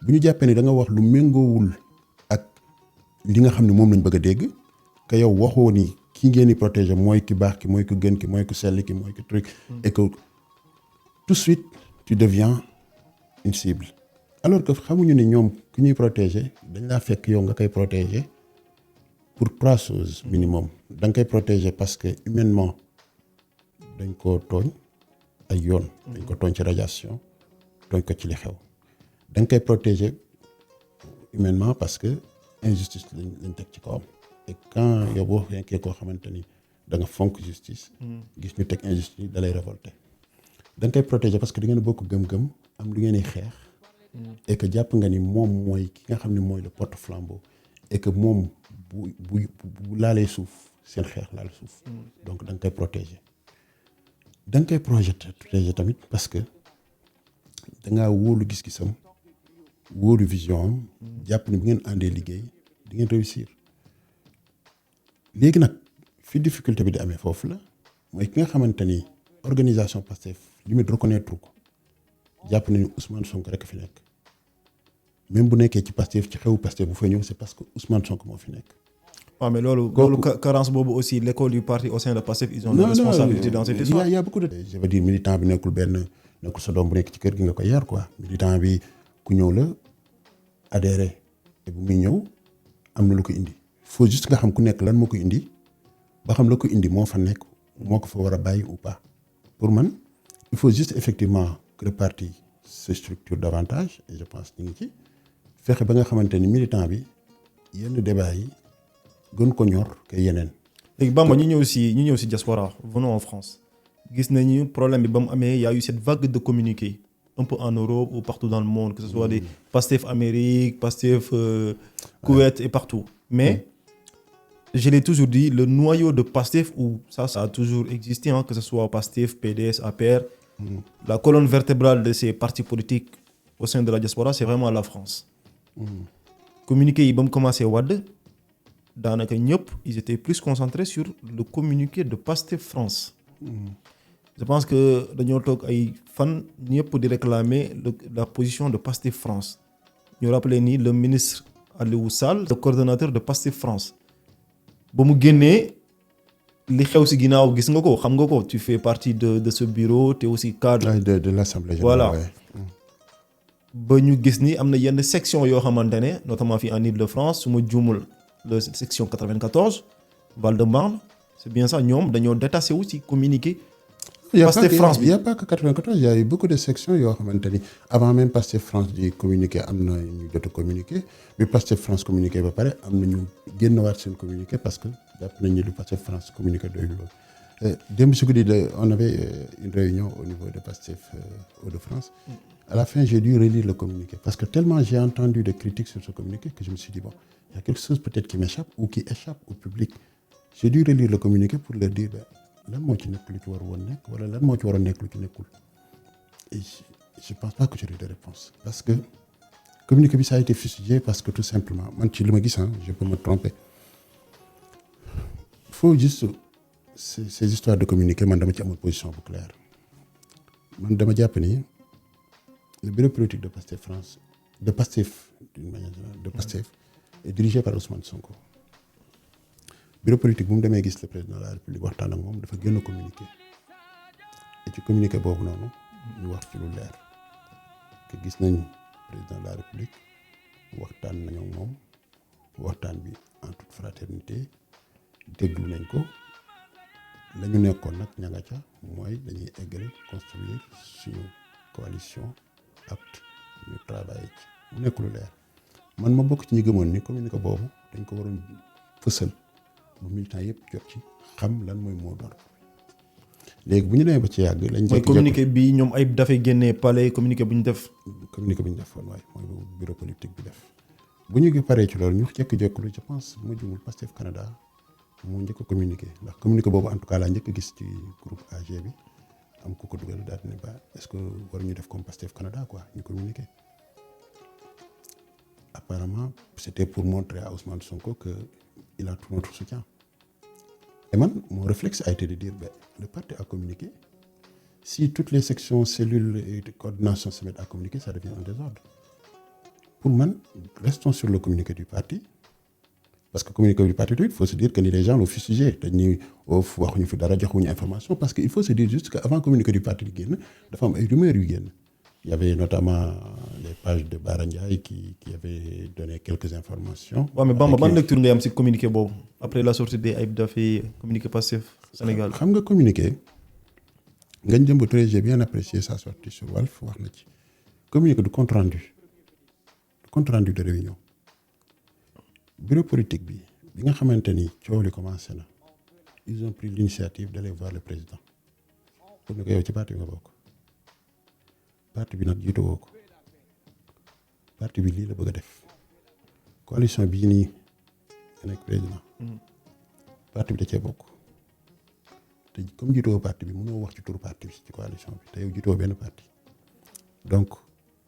Speaker 1: bu ñu jàppee ni da nga wax lu méngoowul ak li nga xam ne moom lañ bëgg a dégg que yow waxoo ni ki ngeen di protéger mooy ki baax ki mooy ki gën ki mooy ki sell ki mooy ki truc et que tout de suite tu deviens une cible. Alors que xamuñu ni ñoom ku ñuy protéger dañ laa fekk yow nga koy protéger pour 3 choses minimum da nga koy protéger parce que humainement dañ ko tooñ ay yoon dañ ko tooñ ci radiation tooñ ko ci li xew da nga koy protéger humainement parce que injustice lañ teg ci kawam et quand yow boo fekkee koo xamante ni da nga fonk justice gis ñu teg injustice da lay révolter da nga koy protéger parce que da ngeen bokk gëm-gëm am lu ngeen di xeex et que jàpp nga ni moom mooy ki nga xam ne mooy le porte-flambeau et que moom bu laalee suuf seen xeex laal suuf donc da nga koy protéger da nga koy protéger tamit parce que da ngaa wóolu gis-gisam wóolu vision am jàpp ni bu ngeen àndee liggéey di ngeen réussir léegi nag fi difficulté bi di amee foofu la mooy ki nga xamante ni organisation Pastef limite reconnaître ko jàpp nañu Ousmane Sonko rek fi nekk même bu nekkee ci Pastef ci xewu Pastef bu fay ñëw c'est parce que Ousmane Sonko moo fi nekk.
Speaker 2: waaw mais loolu carence boobu aussi l'école du parti au sein de Pastef ils ont une responsabilité dans cette histoire.
Speaker 1: il y a beaucoup de je veux dire militant bi nekkul sa doom bu nekk ci kër gi nga ko yar quoi militant bi ku ñëw la adhéré te bu muy ñëw am na lu ko indi faut juste nga xam ku nekk lan moo ko indi ba xam la ko indi moo fa nekk moo ko fa war a bàyyi ou pas pour man il faut juste effectivement que le parti se structure davantage et je pense ñu ngi ci fexe ba nga xamante ni militant bi yenn débat yi gën ko ñor que yeneen.
Speaker 2: léegi Bamba ñu ñëw si diaspora venons en France gis nañu problème bi ba mu amee y a eu cette vague de communiqués un peu en Europe ou partout dans le monde que ce soit des Pastef Amérique Pastef Koweït et partout mais je l'ai toujours dit le noyau de Pastef où ça a toujours existé que ce soit Pastef PDS APR la colonne vertébrale de ces partis politiques au sein de la diaspora c'est vraiment la France communiqué yi ba mu commencé wadd daanaka ñëpp ils étaient plus concentrés sur le communiqué de Pastef France je pense que dañoo toog ay fan ñëpp di réclamer la position de Pastef France ñu rappelé ni le ministre Aliou Sall le coordonnateur de Pastef France ba mu génnee li xew si ginnaaw gis nga ko xam nga ko tu fais partie de ce bureau te aussi cadre
Speaker 1: de l'Assemblée générale.
Speaker 2: Voilà ba ñu gis ni am na yenn section yoo xamante ne notamment fii en Île-de-France su ma juumul la section 94 Val-de-Marne c'est bien ça ñoom dañoo détaché wu ci communiqué Pastef France bi.
Speaker 1: Il y a pas que 94 il y a eu beaucoup de sections yoo xamante ni avant même Pastef France di communiqué am na ñu jot a communiqué bi Pastef France communiqué ba pare am na ñu génnewaat seen communiqué parce que jàpp nañ ni lu Pastef France communiqué doyul loolu. démb si guddi on avait une réunion au niveau de Pastef Hauts-de-France. À la fin j'ai dû relire le communiqué parce que tellement j'ai entendu de critiques sur ce communiqué que je me suis dit bon il y a quelque chose peut-être qui m'échappe ou qui échappe au public. J'ai dû relire le communiqué pour leur dire lan moo ci nekk lu ci war woon nekk wala lan moo ci war a nekk lu ci nekkul et je pense pas que j'aurai de réponse parce que communiqué bi ça a été fustigé parce que tout simplement man ci li ma gis je peux me tromper il faut juste ces histoires de communiqué man dama ci amul position bu claire man dama jàpp ni le bureau politique de Pastef France de Pastef d'une manière générale de Pastef est dirigé par Ousmane Sonko. Bureau politique bu mu demee gis le président de la République waxtaan ak moom dafa génn communiqué et ci communiqué boobu noonu ñu wax ci lu leer que gis nañ président de la République waxtaan nañu ak moom waxtaan bi en toute fraternité déglu nañ ko la ñu nekkoon nag ña nga ca mooy dañuy eggale construire suñu coalition apte ñu travailler ci mu nekk lu leer man ma bokk ci ñi gëmoon ni communiqué boobu dañ ko waroon fësal bu militant yëpp jot ci xam lan mooy moo door léegi bu ñu demee ba ci yàgg lañ
Speaker 2: mooy communiqué bi ñoom ay dafay génnee palais communiqué bu ñu def
Speaker 1: woon waaye mooy bu bureau politique bi def bu ñu paree ci loolu ñu jékki-jékki je pense mu jumul Pastef Canada moo njëkk a communiqué ndax communiqué boobu en tout cas laa njëkk a gis ci groupe AG bi am ku ko dugal daal ne ba est-ce que waruñu def comme Pastef Canada quoi ñu communiqué apparemment c'était pour montrer à Ousmane Sonko que il a tout notre soutien et man mon réflexe a été de dire ben le parti a communiqué si toutes les sections cellules et de coordination se mettent à communiquer ça devient un désordre pour man restons sur le communiqué du parti parce que communiqué du parti il faut se dire que ni les gens l'ont fustigé dañuy waxuñu fi dara joxuñu information parce que il faut se dire juste que avant communiqué du parti di génn dafa am ay rumeurs yu génn il y avait notamment les pages de Bara Ndiaye qui avaient donné quelques informations.
Speaker 2: waaw mais Bamba ban lecture ngay am ci communiqué boobu après la sortie des Ayib Daffé communiqué Pastef Sénégal.
Speaker 1: xam nga communiqué Ngagne Demba Touré j'ai bien apprécié sa sortie sur Walf wax na ci communiqué du compte rendu de réunion bureau politique bi nga xamante ni coow li commencé na ils ont pris l'initiative d'aller voir le président pour ne ko yow ci parti bi nga bokk parti bi nag jiitu woo ko parti bi lii la bëgg a def coalition bii nii nga nekk président parti bi da cee bokk te comme jiitoo parti bi mënoo wax ci turu parti bi ci coalition bi te yow jiitoo benn parti donc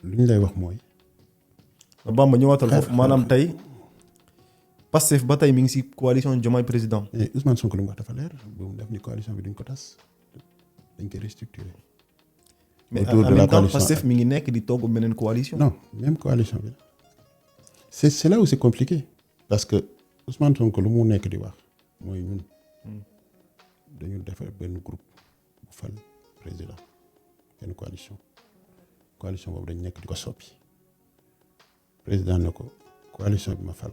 Speaker 1: lu ñu lay wax mooy.
Speaker 2: Bamba ñëwaatal foofu maanaam tey Pastef ba tey mi ngi ci coalition Diomaye président.
Speaker 1: Ousmane Sonko lu mu wax dafa leer bu mu def ni coalition bi duñ ko tas dañ koy restructurer.
Speaker 2: mais en même temps Pastef mi ngi nekk di togg beneen coalition.
Speaker 1: non même coalition bi c'est là où c'est compliqué parce que Ousmane Sonko lu mu nekk di wax mooy ñun dañu defar benn groupe bu fal président benn coalition boobu dañ nekk di ko soppi président ne ko coalition bi ma fal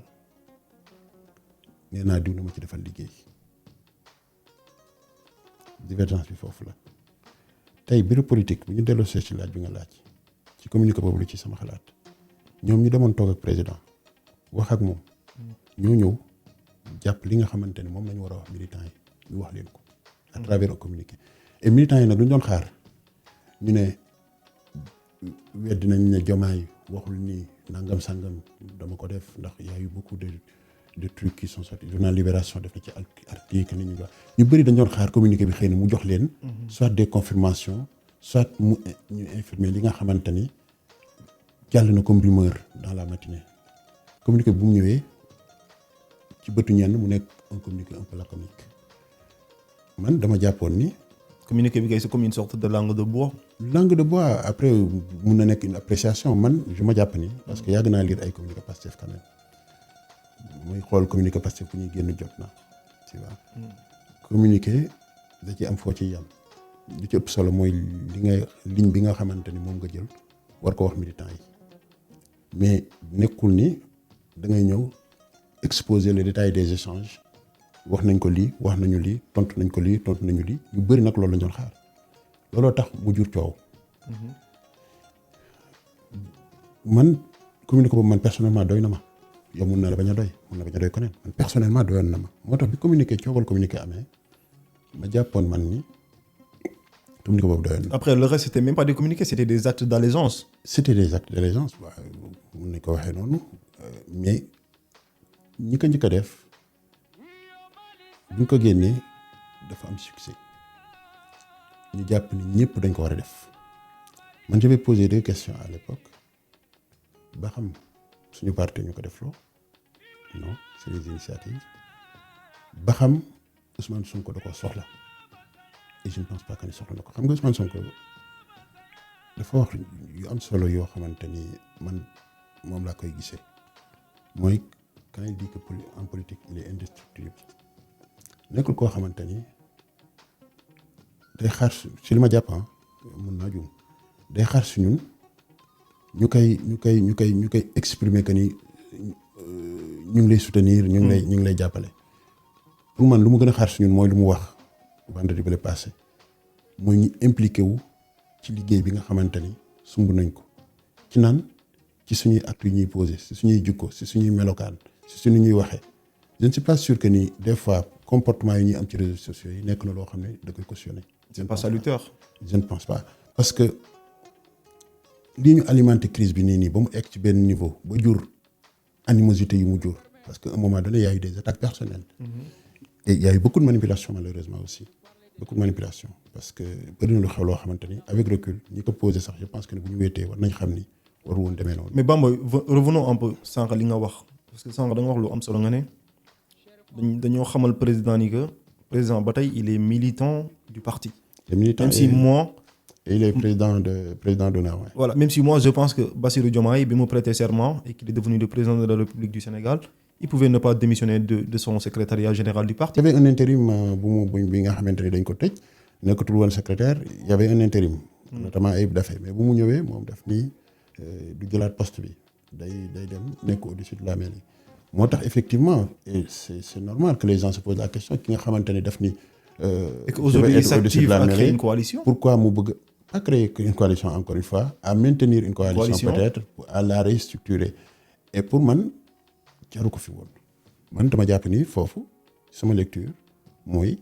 Speaker 1: nee naa diw na ma ci defal liggéey divergence bi foofu la tey bureau politique bu ñu delloo ci laaj bi nga laaj ci communiqué boobu lu ci sama xalaat ñoom ñu demoon toog ak président wax ak moom ñoo ñëw jàpp li nga xamante ne moom la ñu war a wax militants yi ñu wax leen ko à travers un communiqué et militants yi nag duñ doon xaar ñu ne weddi nañ ne Diomaye waxul nii nangam sangam dama ko def ndax y a eu beaucoup de trucs qui sont sortis journal Libération def na ci article ni ñu bëri dañ doon xaar communiqué bi xëy na mu jox leen soit des confirmations soit mu ñu infirmer li nga xamante ni jàll na comme rumeur dans la matinée communiqué bu mu ñëwee ci bëtu ñenn mu nekk un communiqué un peu laconique man dama jàppoon ni
Speaker 2: communiqué bi kay c'est comme une sorte de langue de bois.
Speaker 1: langue de bois après mun na nekk une appréciation man je ma jàpp ni parce que yàgg naa lire ay communiqué Pastef quand même muy xool communiqué Pastef fu ñuy génn jot na tu vois communiqué da ci am foo ci yam li ci ëpp solo mooy ligne bi nga xamante ni moom nga jël war ko wax militant yi mais nekkul ni da ngay ñëw exposer les détails des échanges wax nañ ko lii wax nañu lii tontu nañ ko lii tontu nañu lii ñu bëri nag loolu lañ doon xaar looloo tax mu jur coow man communiqué boobu man personnellement doy na ma yow mun na la bañ a doy ko neen man personnellement doyoon na ma moo tax bi coowal communiqué amee ma jàppoon man ni communiqué boobu doyoon na.
Speaker 2: Après le reste c'était même pas des communiqués, c'était des actes d'allégeance.
Speaker 1: C'était des actes d'allégeance waaw mun nañ ko waxee noonu mais ñi ko njëkk a def buñ ko génnee dafa am succès ñu jàpp ni ñëpp dañ ko war a def man j'avais posé 2 questions à l'époque ba xam suñu parti ñu ko def loo non c'est des initiatives ba xam Ousmane Sonko da ko soxla et je ne pense pas que ni soxla na ko xam nga Ousmane Sonko dafa wax yu am solo yoo xamante ni man moom laa koy gisee mooy quand il dit que en politique il est indestructible nekkul koo xamante ni day xaar si li ma jàpp mun naa juum day xaar si ñun ñu koy exprimer que ni ñu ngi lay soutenir ñu ngi lay jàppale. pour man lu mu gën a xaar si ñun mooy lu mu wax vendredi ba le passé mooy ñu impliqué wu ci liggéey bi nga xamante ni sumb nañ ko ci naan ci suñuy actes yu ñuy posé si suñuy jukko si suñuy melokaan si suñu ñuy waxee je ne suis pas sûr que ni des fois comportement yi ñuy am ci réseaux sociaux yi nekk na loo xam ne da koy cautionné.
Speaker 2: c'est pas salutaire.
Speaker 1: je ne pense pas parce que lii ñu alimenté crise bi nii ba mu egg ci benn niveau ba jur animosité yu mu jur parce que à un moment donné il y a eu des attaques personnelles. Et il y a eu beaucoup de manipulation malheureusement aussi beaucoup de manipulation parce que bëri na lu xew loo xamante ni avec recul ñi ko posé sax je pense que bu ñu wéetee war nañ xam ni waru woon demee noonu.
Speaker 2: mais Bamba revenons un peu sànq li nga wax parce que sànq da nga wax lu am solo nga ne dañoo xamal président ni que président ba tey il est militant du parti.
Speaker 1: il est militant
Speaker 2: même si moi.
Speaker 1: et il est président d'honneur. Ouais.
Speaker 2: Voilà, même si moi je pense que Bassirou Diomaye bi mu prêté serment et qu'il est devenu le président de la République du Sénégal. Il pouvait ne pas démissionner de son secrétariat général du parti.
Speaker 1: Il y avait un intérim bi nga xamante ni dañ ko tëj nekkatul woon secrétaire il y avait un intérim. notamment Ayib Daffé mais bu mu ñëwee moom daf ni du jëlaat poste bi day dem nekk au-dessus de la mêlée. moo tax effectivement et c'est normal que les gens se posent la question ki nga xamante ni daf ni.
Speaker 2: et qu'aujourd'hui il s'active à créer une coalition.
Speaker 1: Pourquoi mu bëgg pas créer une coalition encore une fois à maintenir une coalition peut-être à la restructurer et pour man. jaru ko fi woon man dama jàpp ni foofu sama lecture mooy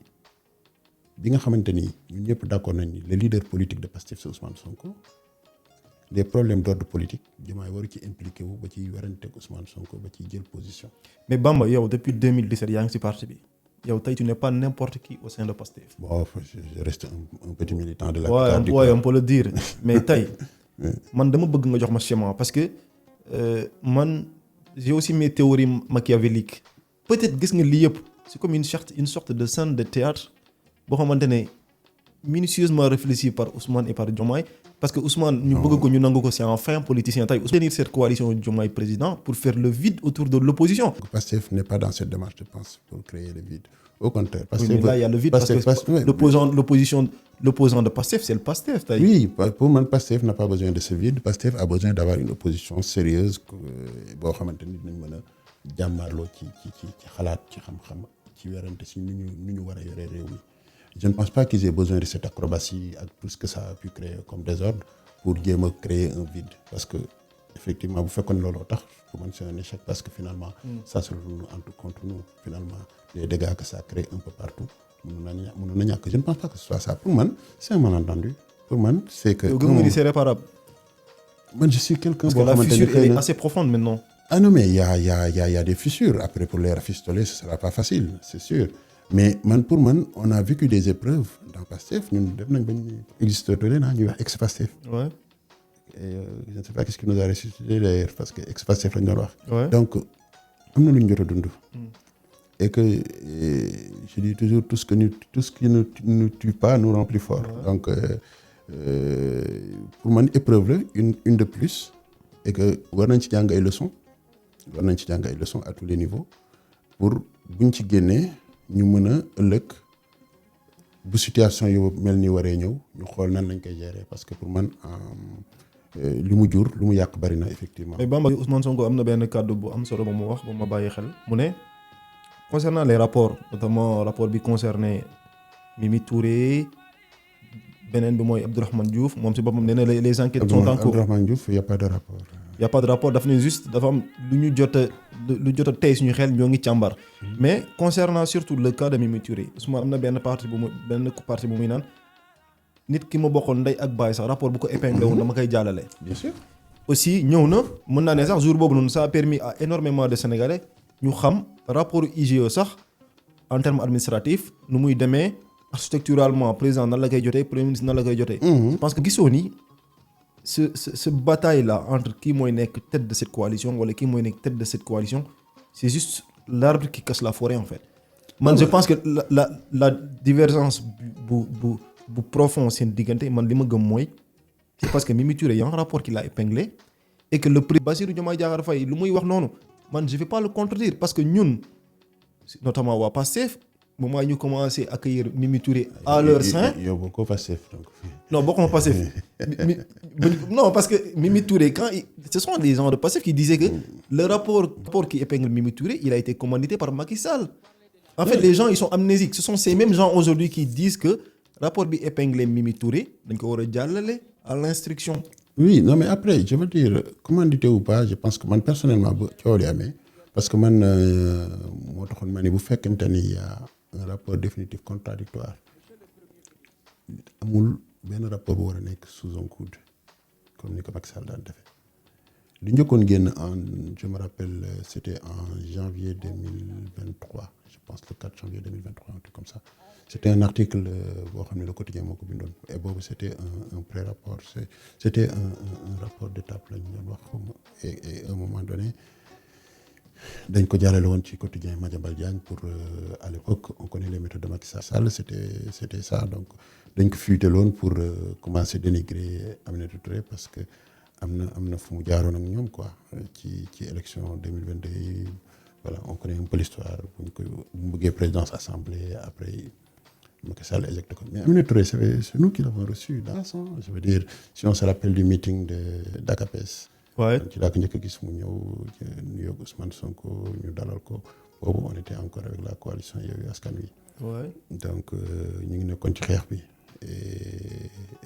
Speaker 1: bi nga xamante ni ñun ñëpp d'accord nañ ni le leader politique de Pastef c'est Ousmane Sonko des problèmes d'ordre politique Diomaye waru ci impliqué wu ba ci werante ak Ousmane Sonko ba ci jël position.
Speaker 2: mais Bamba yow depuis 2017 yaa ngi ci parti bi yow tey tu n'es pas n'importe qui au sein de Pastef.
Speaker 1: bon je reste un petit militant de la.
Speaker 2: ouais on peut le dire mais tey man dama bëgg nga jox ma schéma parce que man. J'ai aussi mes théories machiavéliques peut-être gis nga lii yëpp c'est comme une sorte de scène de théâtre boo xamante ne minutieusement réfléchi par Ousmane et par Diomaye parce que Ousmane ñu bëgg ko ñu nangu ko c'est un fin politicien tey tenir cette coalition Diomaye président pour faire le vide autour de l'opposition.
Speaker 1: Pastef n'est pas dans cette démarche je pense pour créer le vide au contraire.
Speaker 2: Oui, mais là il y a le vide parce que l'opposant de Pastef c'est le Pastef tey.
Speaker 1: Oui pour man Pastef n'a pas besoin de ce vide Pastef a besoin d'avoir une opposition sérieuse boo xamante ni dinañ mën a jàmmaarloo ci xalaat ci xam-xam ci werante si nu ñu war a yore réew mi. Je ne pense pas qu'ils aient besoin de cette acrobatie ak tout ce que ça a pu créer comme désordre pour jéem a créer un vide parce que effectivement bu fekkoon looloo tax pour man c'est un échec parce que finalement ça se retourne contre nous finalement les dégâts que ça crée un peu partout mënoon na ñàkk je ne pense pas que ce soit ça pour man c'est un malentendu pour man c'est que
Speaker 2: c'est réparable.
Speaker 1: man je suis quelqu'un
Speaker 2: boo xamante ne parce que la fissure elle est assez profonde maintenant.
Speaker 1: Ah non mais il y a des fissures après pour les rafistoler ce sera pas facile c'est sûr. Mais pour man on a vécu des épreuves dans Pastef ñun def nañ ba ñu existé ñuy wax ex-Pastef.
Speaker 2: Ouais.
Speaker 1: Et je ne sais pas qu'est-ce qui nous a ressuscité d'ailleurs parce que ex-Pastef lañ doon wax.
Speaker 2: Ouais.
Speaker 1: Donc am na lu ñu jot a dund. Et que je dis toujours tout ce qui ne nous tue pas nous rend plus fort. Ouais. Donc pour man épreuve la une de plus et que war nañ ci jàng ay leçons à tous les niveaux pour buñ ci génnee. ñu mën a ëllëg bu situation yu mel ni waree ñëw ñu xool nan lañ koy gérer parce que pour man li mu jur lu mu yàq bari na effectivement.
Speaker 2: mais Bamba Ousmane Sonko am na benn kàddu bu am solo ba mu wax ba ma bàyyi xel mu ne concernant les rapports notamment rapport bi concerné Mimi Touré beneen bi mooy Abdourahmane Diouf moom si boppam nee na les enquêtes sont en cours.
Speaker 1: Abdourahmane Diouf y a pas de rapport.
Speaker 2: y a pas de rapport dafa ne juste dafa am lu jot a tey suñu xel ñoo ngi càmbar. mais concernant surtout le cas de Mimi Touré Ousmane am na benn parti bu muy naan nit ki ma bokkoon ndey ak baay sax rapport bu ko épinglé woon dama koy jàllale.
Speaker 1: bien sûr.
Speaker 2: aussi ñëw na mën naa ne sax jour boobu noonu ça a permis à énormément de Sénégalais ñu xam rapport IGE sax en termes administratifs nu muy demee architecturalement président nan la koy jotee premier ministre nan la koy jotee. parce que gisoo ni. ce bataille là entre kii mooy nekk tête de cette coalition wala kii mooy nekk tête de cette coalition c'est juste l'arbre qui cache la forêt en fait man je pense que la divergence bu profond seen diggante man li ma gëm mooy c'est parce que Mimi Touré y a un rapport qui l'a épinglé et que le président Bassirou Diomaye Diakhar Faye lu muy wax noonu man je vais pas le contredire parce que ñun notamment waa Pastef moment ñu commencé accueillir Mimi Touré à leur sein.
Speaker 1: yow bokkoo Pastef donc.
Speaker 2: Non bokkuma Pastef non parce que Mimi Touré ce sont des gens de Pastef qui disaient que le rapport qui épingle Mimi Touré il a été commandité par Macky Sall. En fait les gens ils sont amnésiques ce sont ces mêmes gens aujourd'hui qui disent que rapport bi épinglé Mimi Touré dañ ko war a jàllale à l'instruction.
Speaker 1: Oui, non mais après je veux dire commandité ou pas je pense que man personnellement bu coow li amee parce que man moo taxoon ma ne bu fekkente ni y a un rapport définitif contradictoire amul benn rapport bu war a nekk sous un coude comme ni ko Macky Sall daan defee lu njëkkoon génn je me rappelle c'était en janvier 2023 je pense le 4 janvier 2023 un truc comme ça c'était un article boo xam ne le quotidien moo ko bindoon et boobu c'était un pré-rapport c'était un rapport d'étape la ñu doon wax et à un moment donné dañ ko jàllale woon ci quotidien Madiambal Diagne pour à l'époque on connaît les méthodes de Macky Sall c'était ça donc dañ ko fuité loon pour commencer dénigrer Aminata Touré parce que am na fu mu jaaroon ak ñoom quoi ci élection 2022 yi voilà on connaît un peu l'histoire bu mu bëggee présidence assemblée après Macky Sall éjecté ko mais Aminata Touré c'est nous qui l'avons reçu dans son je veux dire si on se rappelle du meeting d'ACAPES ci laa ko njëkk a gis mu ñëw New York Ousmane Sonko ñu dalal ko boobu on était encore avec la coalition Yewwi Askan Wi donc ñu ngi nekkoon ci xeex bi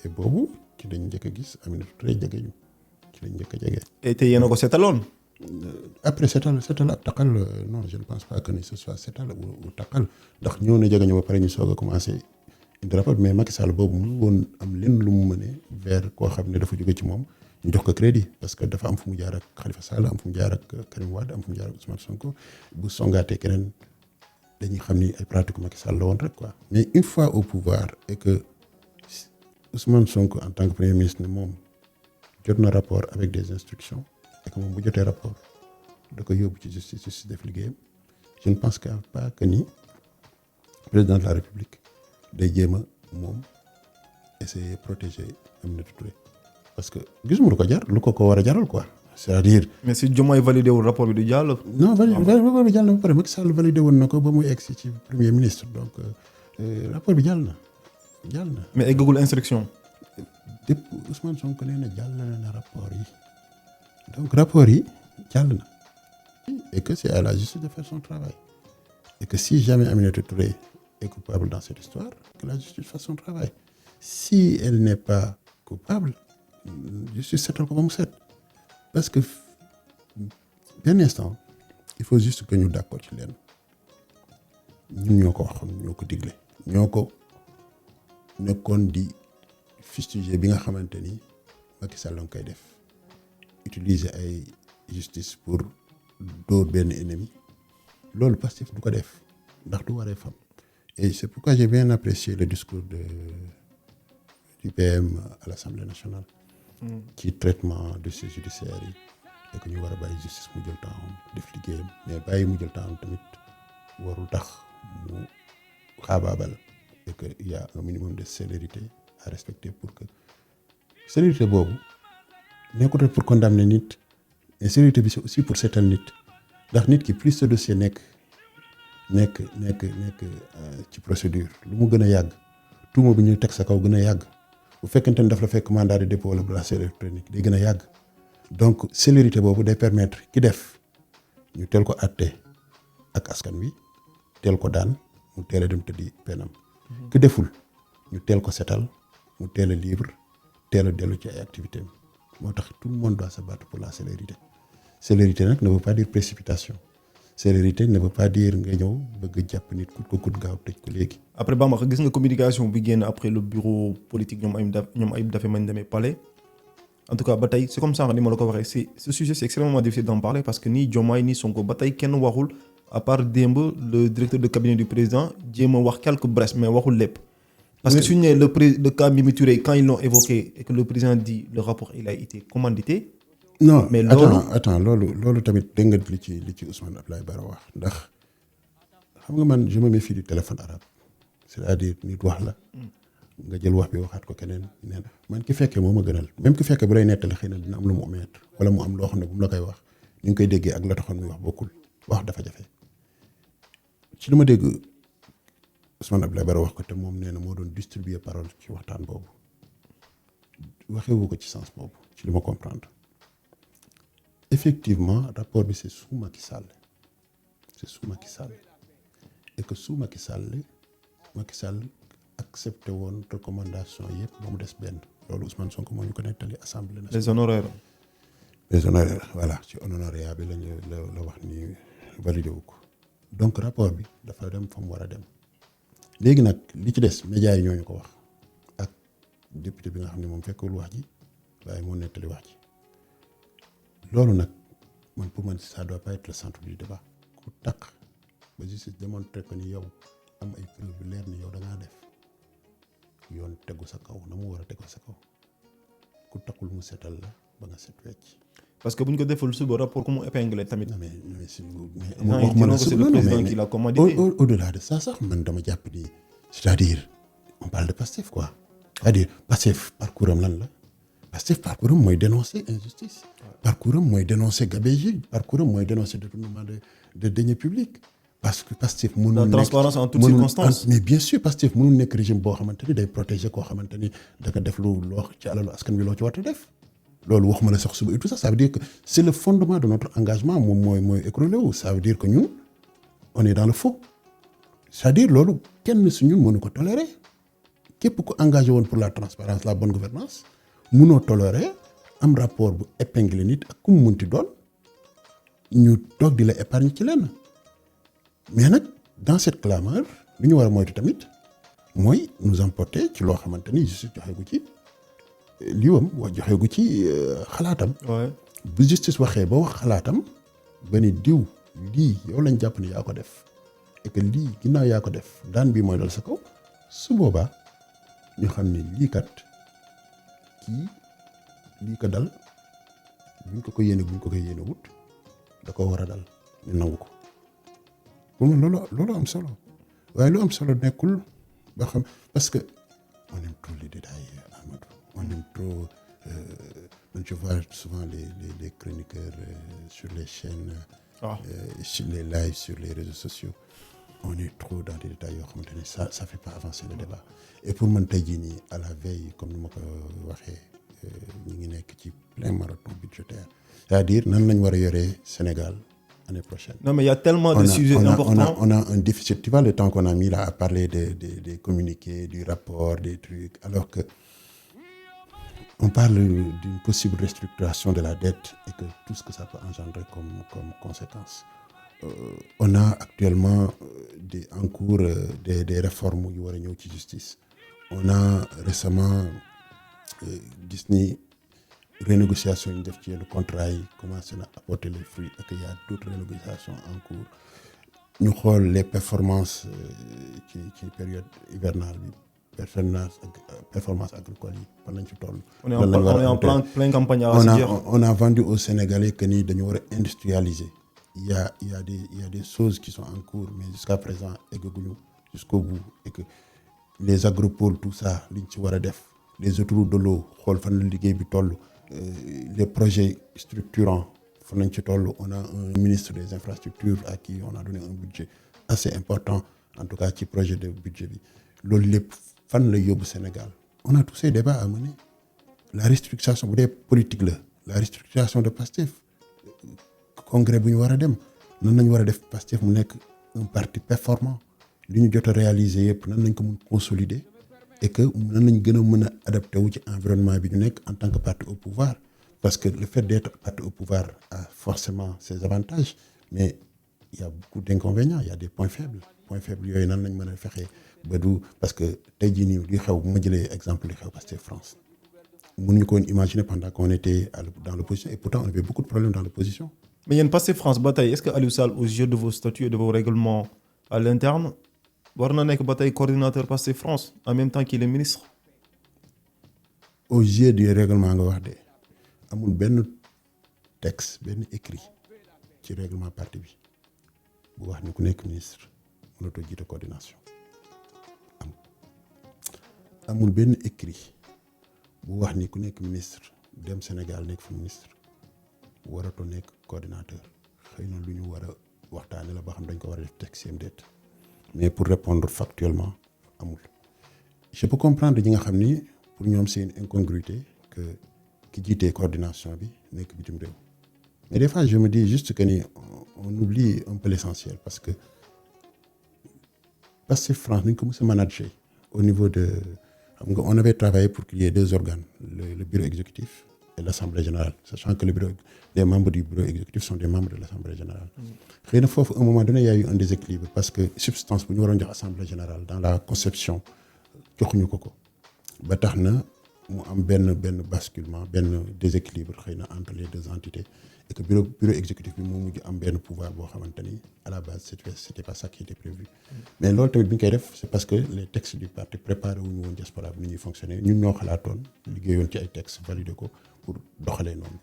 Speaker 1: et boobu ci lañ njëkk a gis Aminata Touré jege ñu ci lañ njëkk a jege.
Speaker 2: et te yéen a ko seetaloon.
Speaker 1: après seetal ak taqal non je ne pense pas que ce soit seetal ou taqal ndax ñëw na jege ñu ba pare ñu soog a commencé indi rapport mais Macky Sall boobu mënu woon am lenn lu mu mëne vers koo xam ne dafa jóge ci moom ñu jox ko crédit parce que dafa am fu mu jaar ak Khalifa Sall am fu mu jaar ak Karim Wade am fu mu jaar ak Ousmane Sonko bu songaatee keneen dañuy xam ni ay pratique Macky Sall la woon rek quoi mais une fois au pouvoir et que Ousmane Sonko en tant que premier ministre ne moom jot na rapport avec des instructions et que moom bu jotee rapport da ko yóbbu ci justice def liggéeyam je ne pense pas que ni président de la République day jéem a moom essayer protéger Aminata Touré parce que gisuma lu ko jar lu ko war a jaral quoi c'est-à-dire.
Speaker 2: mais si Diomaye validé wul rapport bi du jàll.
Speaker 1: non rapport bi jàll na ba pare Macky Sall validé woon na ko ba muy egsi ci premier ministre donc rapport bi jàll na.
Speaker 2: mais eggagul instruction.
Speaker 1: depuis Ousmane Sonko nee na jàllale na rapport yi donc rapport yi jàll na et que c'est à la justice de faire son travail et que si jamais Aminata Touré est coupable dans cette histoire que la justice fasse son travail si elle n'est pas coupable justice seetal ko ba mu set parce que benn instant il faut juste que ñu d'accord ci leen ñun ñoo ko waxoon ñoo ko digle ñoo ko nekkoon di fustiger bi nga xamante ni Macky Sall la nga koy def utiliser ay justice pour dóor benn ennemi loolu Pastef du ko def ndax du waree fam et c'est pourquoi j'ai bien apprécié le discours du PM à l'Assemblée nationale ci traitement dossier judiciaire yi et que ñu war a bàyyi justice mu jël temps def liggéeyam mais bàyyi mu jël temps tamit warul tax mu xaabaabal et que il y a un minimum de célérité à respecter pour que célérité boobu nekkul pour condamner nit mais célérité bi c'est aussi pour seetal nit ndax nit ki plus ce dossier nekk ci procédure lu mu gën a yàgg tuuma bi ñu teg sa kaw gën a yàgg bu fekkente ni daf la fekk mandat de dépôt wala bracelet électronique day gën a yàgg donc célérité boobu day permettre ki def ñu teel ko àtte ak askan wi teel ko daan mu teel a dem tëddi penam ki deful ñu teel ko setal mu teel a libre teel a dellu ci ay activités moo tax tout le monde doit se battre pour la célérité nag ne veut pas dire précipitation célérité ne veut pas dire nga ñëw bëgg jàpp nit ku ko gaaw tëj ko léegi.
Speaker 2: après Bamba gis nga communication bi génn après le bureau politique ñoom Ayib Daffé mañ demee palais en tout cas ba tey c'est comme ça ni ma la ko waxee ce sujet c'est extrêmement difficile d'en parler parce que ni Diomaye ni Sonko ba tey kenn waxul à part démb le directeur de cabinet du président jéem a wax quelques brèches mais waxul lépp. parce que suñu nee le cas Mimi Touré quand ils l'ont évoqué et que le président dit le rapport il a été commandité.
Speaker 1: non mais attends loolu tamit dégg nga li ci Ousmane Abdoulaye Bara wax ndax xam nga man je me méfie du téléphone arabe c'est-à-dire nit wax la nga jël wax bi waxaat ko keneen nee na man ki fekkee moo ma gënal même ki fekkee bu lay nettali xëy na dina am lu mu omettre wala mu am loo xam ne bu mu la koy wax ñu ngi koy déggee ak la taxoon muy wax bokkul wax dafa jafe ci li ma dégg Ousmane Abdoulaye Baro wax ko te moom nee na moo doon distribuer parole ci waxtaan boobu waxewu ko ci sens boobu ci li ma comprendre effectivement rapport bi c'est sous Macky Sall et que sous Macky Sall accepté woon recommandation yëpp ba mu des benn loolu Ousmane Sonko moo ñu ko nettali assemblée nationale. les honoraires voilà ci honoraire bi lañu la wax ni validé wu ko donc rapport bi dafa dem fa mu war a dem léegi nag li ci des médias yi ñoo ñu ko wax ak député bi nga xam ne moom fekkul wax ji waaye moo nettali wax ji loolu nag man pour man ça doit pas être le centre du débat ku taq ba justice démontré que ni yow am ay preuve yu leer ni yow da ngaa def yoon tegu sa kaw na mu war a tegu sa kaw ku taqul mu setal la ba nga set wecc.
Speaker 2: parce que bu ñu ko defal suba rapport ku mu épinglé tamit.
Speaker 1: mais
Speaker 2: c'est le président qui l'a commandité.
Speaker 1: au-delà de ça sax man dama jàpp ni c'est-à-dire on parle de Pastef quoi c'est-à-dire Pastef parcours am lan la Pastef parcours am mooy dénoncer injustice. parcours am mooy dénoncer gabegie parcours am mooy dénoncer détournement de deniers publics. parce que Pastef mënul
Speaker 2: la transparence en toutes circonstances.
Speaker 1: mais bien sûr Pastef mënul nekk régime boo xamante ni day protéger koo xamante ni da nga def loo ci alalu askan wi loo ci war a def. loolu waxuma la sax suba et tout ça veut dire que c'est le fondement de notre engagement moom mooy écrouler wu ça veut dire que ñun on est dans le faux c'est-à-dire loolu kenn su ñun mënu ko tolérer képp ku engagé woon pour la transparence la bonne gouvernance mënoo tolérer am rapport bu épinglé nit ak ku mu munti doon ñu toog di la épargne ci lenn mais nag dans cette clameur li ñu war a moytu tamit mooy nous emporter ci loo xamante ni justice joxe gu ci liiwam wax joxe gu ci xalaatam. bu justice waxee ba wax xalaatam ba ni diw lii yow lañ jàpp ni yaa ko def et que lii ginnaaw yaa ko def daan bii mooy dal sa kaw su boobaa ñu xam ne lii kat kii lii ko dal buñ ko yéene wut da ko war a dal ñu nangu ko pour man loolu am solo waaye lu am solo nekkul ba xam parce que on aime trop les détails Amadou. On aime trop. Je vois souvent les chroniqueurs sur les chaînes, sur les lives, sur les réseaux sociaux. On est trop dans des détails. Ça ne fait pas avancer le débat. Et pour moi, à la veille, comme nous l'avons dit, nous sommes plein marathon budgétaire. C'est-à-dire, nous allons au Sénégal l'année prochaine.
Speaker 2: Non, mais il y a tellement de sujets importants.
Speaker 1: On a un déficit. Tu vois le temps qu'on a mis là à parler des communiqués, du rapport, des trucs, alors que on parle d'une possible restructuration de la dette et que tout ce que ça peut engendrer comme conséquence. On a actuellement en cours des réformes yu war a ñëw ci justice. On a récemment gis ni renégociation yi ñu def ci yenn contrat yi commencé na apporter les fruits et qu'il y a d'autres renégociations en cours. ñu xool les performances ci période hivernale bi. Performance agricole yi fan lañ ci toll.
Speaker 2: On est en plein campagne
Speaker 1: on a vendu aux Sénégalais que ni dañu war a industrialiser. Il y a des choses qui sont en cours mais jusqu'à présent eggaguñu jusqu'au bout et que les agropoles tout ça liñ ci war a def les autoroutes de l'eau xool fan la liggéey bi toll les projets structurants fan lañ ci toll. On a un ministre des infrastructures à qui on a donné un budget assez important en tout cas ci projet de budget bi loolu lépp fan la yóbbu Sénégal. On a tous ces débats à mener la restructuration bu dee politique la restructuration de Pastef congrès bu ñu war a dem nan nañ war a def Pastef mu nekk un parti performant li ñu jot a réaliser yëpp nan nañ ko mun consolider et que nan nañ gën a mën a adapté wu ci environnement bi ñu nekk en tant que parti au pouvoir parce que le fait d'être parti au pouvoir a forcément ses avantages mais il y a beaucoup d'inconvénients il y a des points faibles yooyu nan nañ mën a fexee ba du parce que tey jii nii li xew bu ma jëlee exemple li xew Pastef France mënuñu ko woon imaginer pendant qu'on était dans l'opposition et pourtant on avait beaucoup de problèmes dans l'opposition.
Speaker 2: Mais yéen Pastef France ba tey est-ce que Aliou Sall au jeu de vos statuts et de vos règlements à l'interne war na nekk ba tey coordinateur Pastef France en même temps qu'il est ministre.
Speaker 1: Au jeu du règlement nga wax de amul benn texte benn écrit ci règlement parti bi bu wax ni ku nekk ministre mënatoo jiite coordination amul benn écrit bu wax ni ku nekk ministre dem Sénégal nekk fa ministre waratoo nekk coordinateur xëy na lu ñu war a waxtaanee la ba xam dañ ko war a def texte déet mais pour répondre factuellement amul. Je peux comprendre ñi nga xam ni pour ñoom c'est une incongruité que ki jiitee coordination bi nekk bitim réew mais des fois je me dis juste que ni on oublie un peu l'essentiel parce que Pastef France nañ ko mos a manager au niveau de xam nga on avait travaillé pour qu'il y ait 2 organes le bureau exécutif et l'assemblée générale sachant que les membres du bureau exécutif sont des membres de l'assemblée générale xëy na foofu à un moment donné il y a eu un déséquilibre parce que substance bu ñu waroon jox assemblée générale dans la conception joxuñu ko ba tax na mu am benn basculement benn déséquilibre xëy na entre les 2 entités et que bureau exécutif bi moo mujj am benn pouvoir boo xamante ni à la base c'était pas ça qui était prévu mais loolu tamit bi ñu koy def c'est parce que les textes du parti préparé wuñu woon diaspora bi ni ñuy fonctionner ñun ñoo xalaatoon liggéeyoon ci ay textes validé ko pour doxalee noonu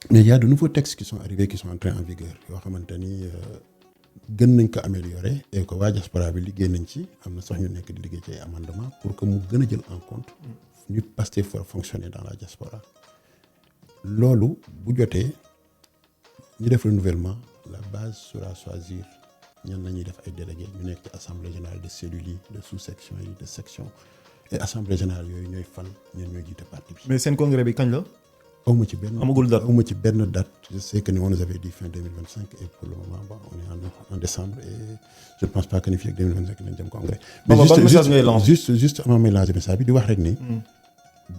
Speaker 1: mais il y a de nouveaux textes qui sont arrivés qui sont entrés en vigueur yoo xamante ni gën nañ ko améliorer et que waa diaspora bi liggéey nañ ci am na sax ñu nekk di liggéey ci ay amendements pour que mu gën a jël en compte ñu Pastef war fonctionner dans la diaspora loolu bu jotee ñu def renouvellement la base sera choisir ñan la ñuy def ay délégués ñu nekk ci assemblée générale de cellules yi de sous-section yi de section et assemblée générale yooyu ñooy fal ñan ñooy jiite parti bi.
Speaker 2: mais seen congrès bi kañ la.
Speaker 1: awma ci benn
Speaker 2: amagul date
Speaker 1: awma ci benn date je sais que ni on nous avait dit fin 2025 et pour le moment bon on est en décembre et je ne pense pas que ni fii ak 2025 nañ dem congrès.
Speaker 2: mais
Speaker 1: juste avant may lancer message bi di wax rek ni.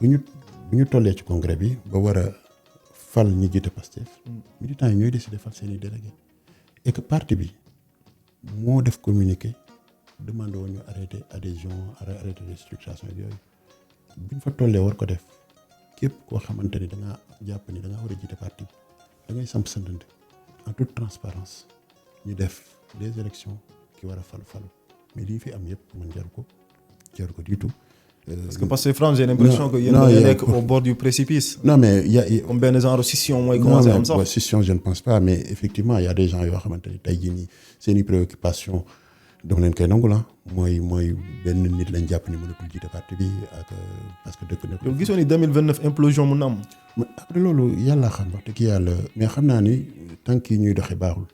Speaker 1: bu ñu tollee ci congrès bi ba war a fal ñi jiite Pastef militants yi ñooy décider fal seeni délégué et que parti bi moo def communiqué demandé woon ñu arrêté adhésion arrêté restructuration yooyu bu ñu fa tollee war ko def képp koo xamante ni da ngaa jàpp ni da ngaa war a jiite parti bi da ngay samp sa ndënd en toute transparence ñu def des élections ki war a falu mais lii fi am yëpp man jaru ko du tout.
Speaker 2: Parce que Pastef France j'ai l'impression que yéen a nekk au bord du précipice.
Speaker 1: Non mais il y a
Speaker 2: comme benn genre scission mooy commencé am sax.
Speaker 1: Scission je ne pense pas mais effectivement il y a des gens yoo xamante ni tey jii nii seen i préoccupation dama leen koy nangu la mooy benn nit lañ jàpp ni mënatul jiite parti bi ak parce que dëkk nekk.
Speaker 2: yow gisoon ni 2029 implosion mun na am.
Speaker 1: mais après loolu yàlla xam wax dëgg yàlla mais xam naa ni tànk yi ñuy doxee baaxul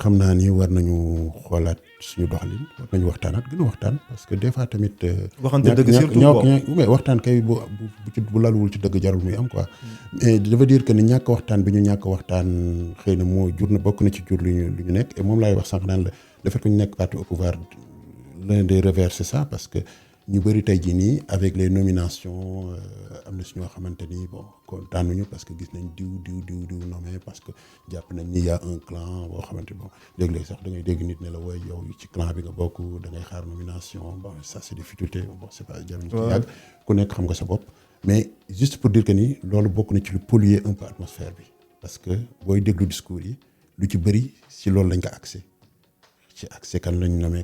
Speaker 1: xam naa ni war nañu xoolaat suñu doxalin war nañu waxtaanaat gën a waxtaan parce que des fois tamit.
Speaker 2: waxante dëgg surtout
Speaker 1: mais waxtaan kay bu laluwul ci dëgg jarul muy am quoi. mais ça veut dire que ni ñàkk waxtaan bi ñu ñàkk waxtaan xëy na moo jur na bokk na ci jur lu ñu nekk et moom laay wax sànq naan la le fait que ñu nekk parti au pouvoir l'un des revers c'est ça parce que ñu bëri tey jii nii avec les nominations am na si ñoo xamante ni bon kontaanuñu parce que gis nañ diw nommé parce que jàpp nañ ni y a un clan boo xamante bon léeg-léeg sax da ngay dégg nit ne la wooy yow ci clan bi nga bokk da ngay xaar nomination bon ça c'est des futilités bon c'est pas jamono ci yàgg ku nekk xam nga sa bopp mais juste pour dire que ni loolu bokk na ci lu polluer un peu atmosphère bi parce que booy déglu discours yi lu ci bëri si loolu lañ ko accès kan lañ nommé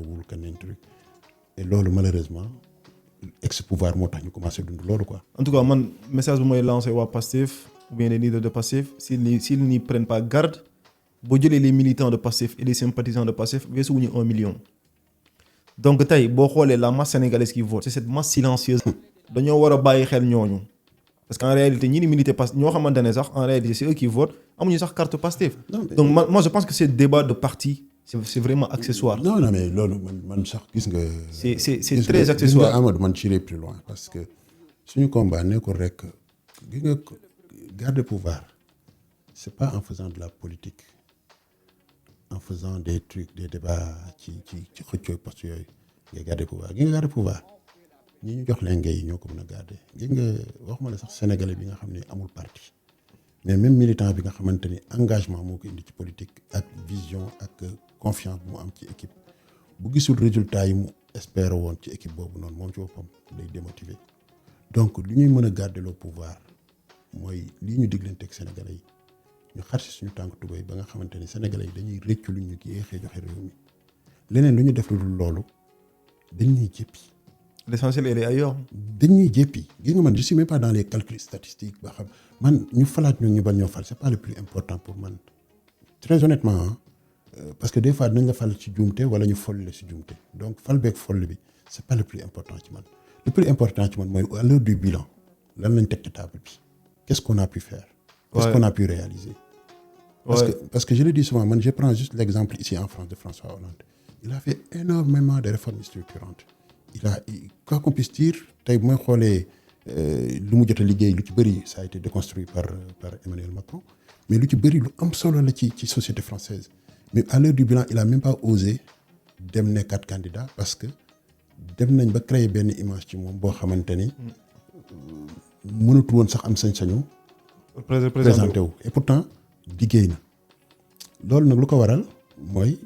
Speaker 1: wul kan lañ truc et loolu malheureusement ex-pouvoir moo tax ñu commencé dund loolu quoi.
Speaker 2: En tout cas man message bu may lancé waa Pastef ou bien les leaders de Pastef s'ils n'y prennent pas garde boo jëlee les militants de Pastef et les sympathisants de Pastef weesu wuñu 1 million. donc tey boo xoolee la masse sénégalaise qui vote c'est cette masse silencieuse. dañoo war a bàyyi xel ñooñu. parce qu'en réalité ñi ni milité Pastef ñoo xamante ne sax en réalité c'est eux qui votent amuñu sax carte Pastef. donc moi je pense que c'est débat de parti. c'est vraiment accessoire.
Speaker 1: non mais loolu man sax gis nga.
Speaker 2: c'est très accessoire.
Speaker 1: gis nga Amadou man j'irai plus loin parce que suñu combat nekkul rek gis nga garder pouvoir c'est pas en faisant de la politique en faisant des trucs des débats ci xëccoo poste yooyu ngay garder pouvoir gis nga garder pouvoir ñi ñu jox leen ngay ñoo ko mën a garder gis nga waxuma la sax sénégalais bi nga xam ne amul parti mais même militant bi nga xamante ni engagement moo ko indi ci politique ak vision ak confiance bu mu am ci équipe bu gisul résultat yi mu espérer woon ci équipe boobu noonu moom ci boppam day démotiver donc li ñuy mën a garder le pouvoir mooy lii ñu diglanteeg sénégalais yi ñu xar si suñu tànk tubéy ba nga xamante ni sénégalais yi dañuy rëccu lu ñu yéexee joxe réew mi leneen lu ñu def lu dul loolu dañuy jéppi.
Speaker 2: L'essentiel est ailleurs.
Speaker 1: dañuy jéppi gis nga man je suis même pas dans les calculs statistiques ba xam man ñu falaat ñu bañ ñoo fal c'est pas le plus important pour man très honnêtement parce que des fois dinañ la fal ci juumte wala ñu fol la ci juumte donc fal beeg foll bi c'est pas le plus important ci man le plus important ci man mooy à l'heure du bilan lan lañ teg ci table bi qu'est-ce qu'on a pu faire. Qu'est-ce qu'on a pu réaliser? Parce que je le dis souvent, moi, je prends juste l'exemple ici en France de François Hollande. Il a fait énormément de réformes structurantes. Quoi qu'on puisse dire, tey bu may xoolee lu mu jot a liggéey lu ci bëri ça a été déconstruit par Emmanuel Macron, mais lu ci bëri lu am solo la ci société française. Mais à l'heure du bilan, il a même pas osé dem nekkaat candidat parce que dem nañ ba créer benn image ci moom boo xamante ni mënatu woon sax am sañ-sañu présenté wu. Et pourtant liggéey na loolu nag lu ko waral mooy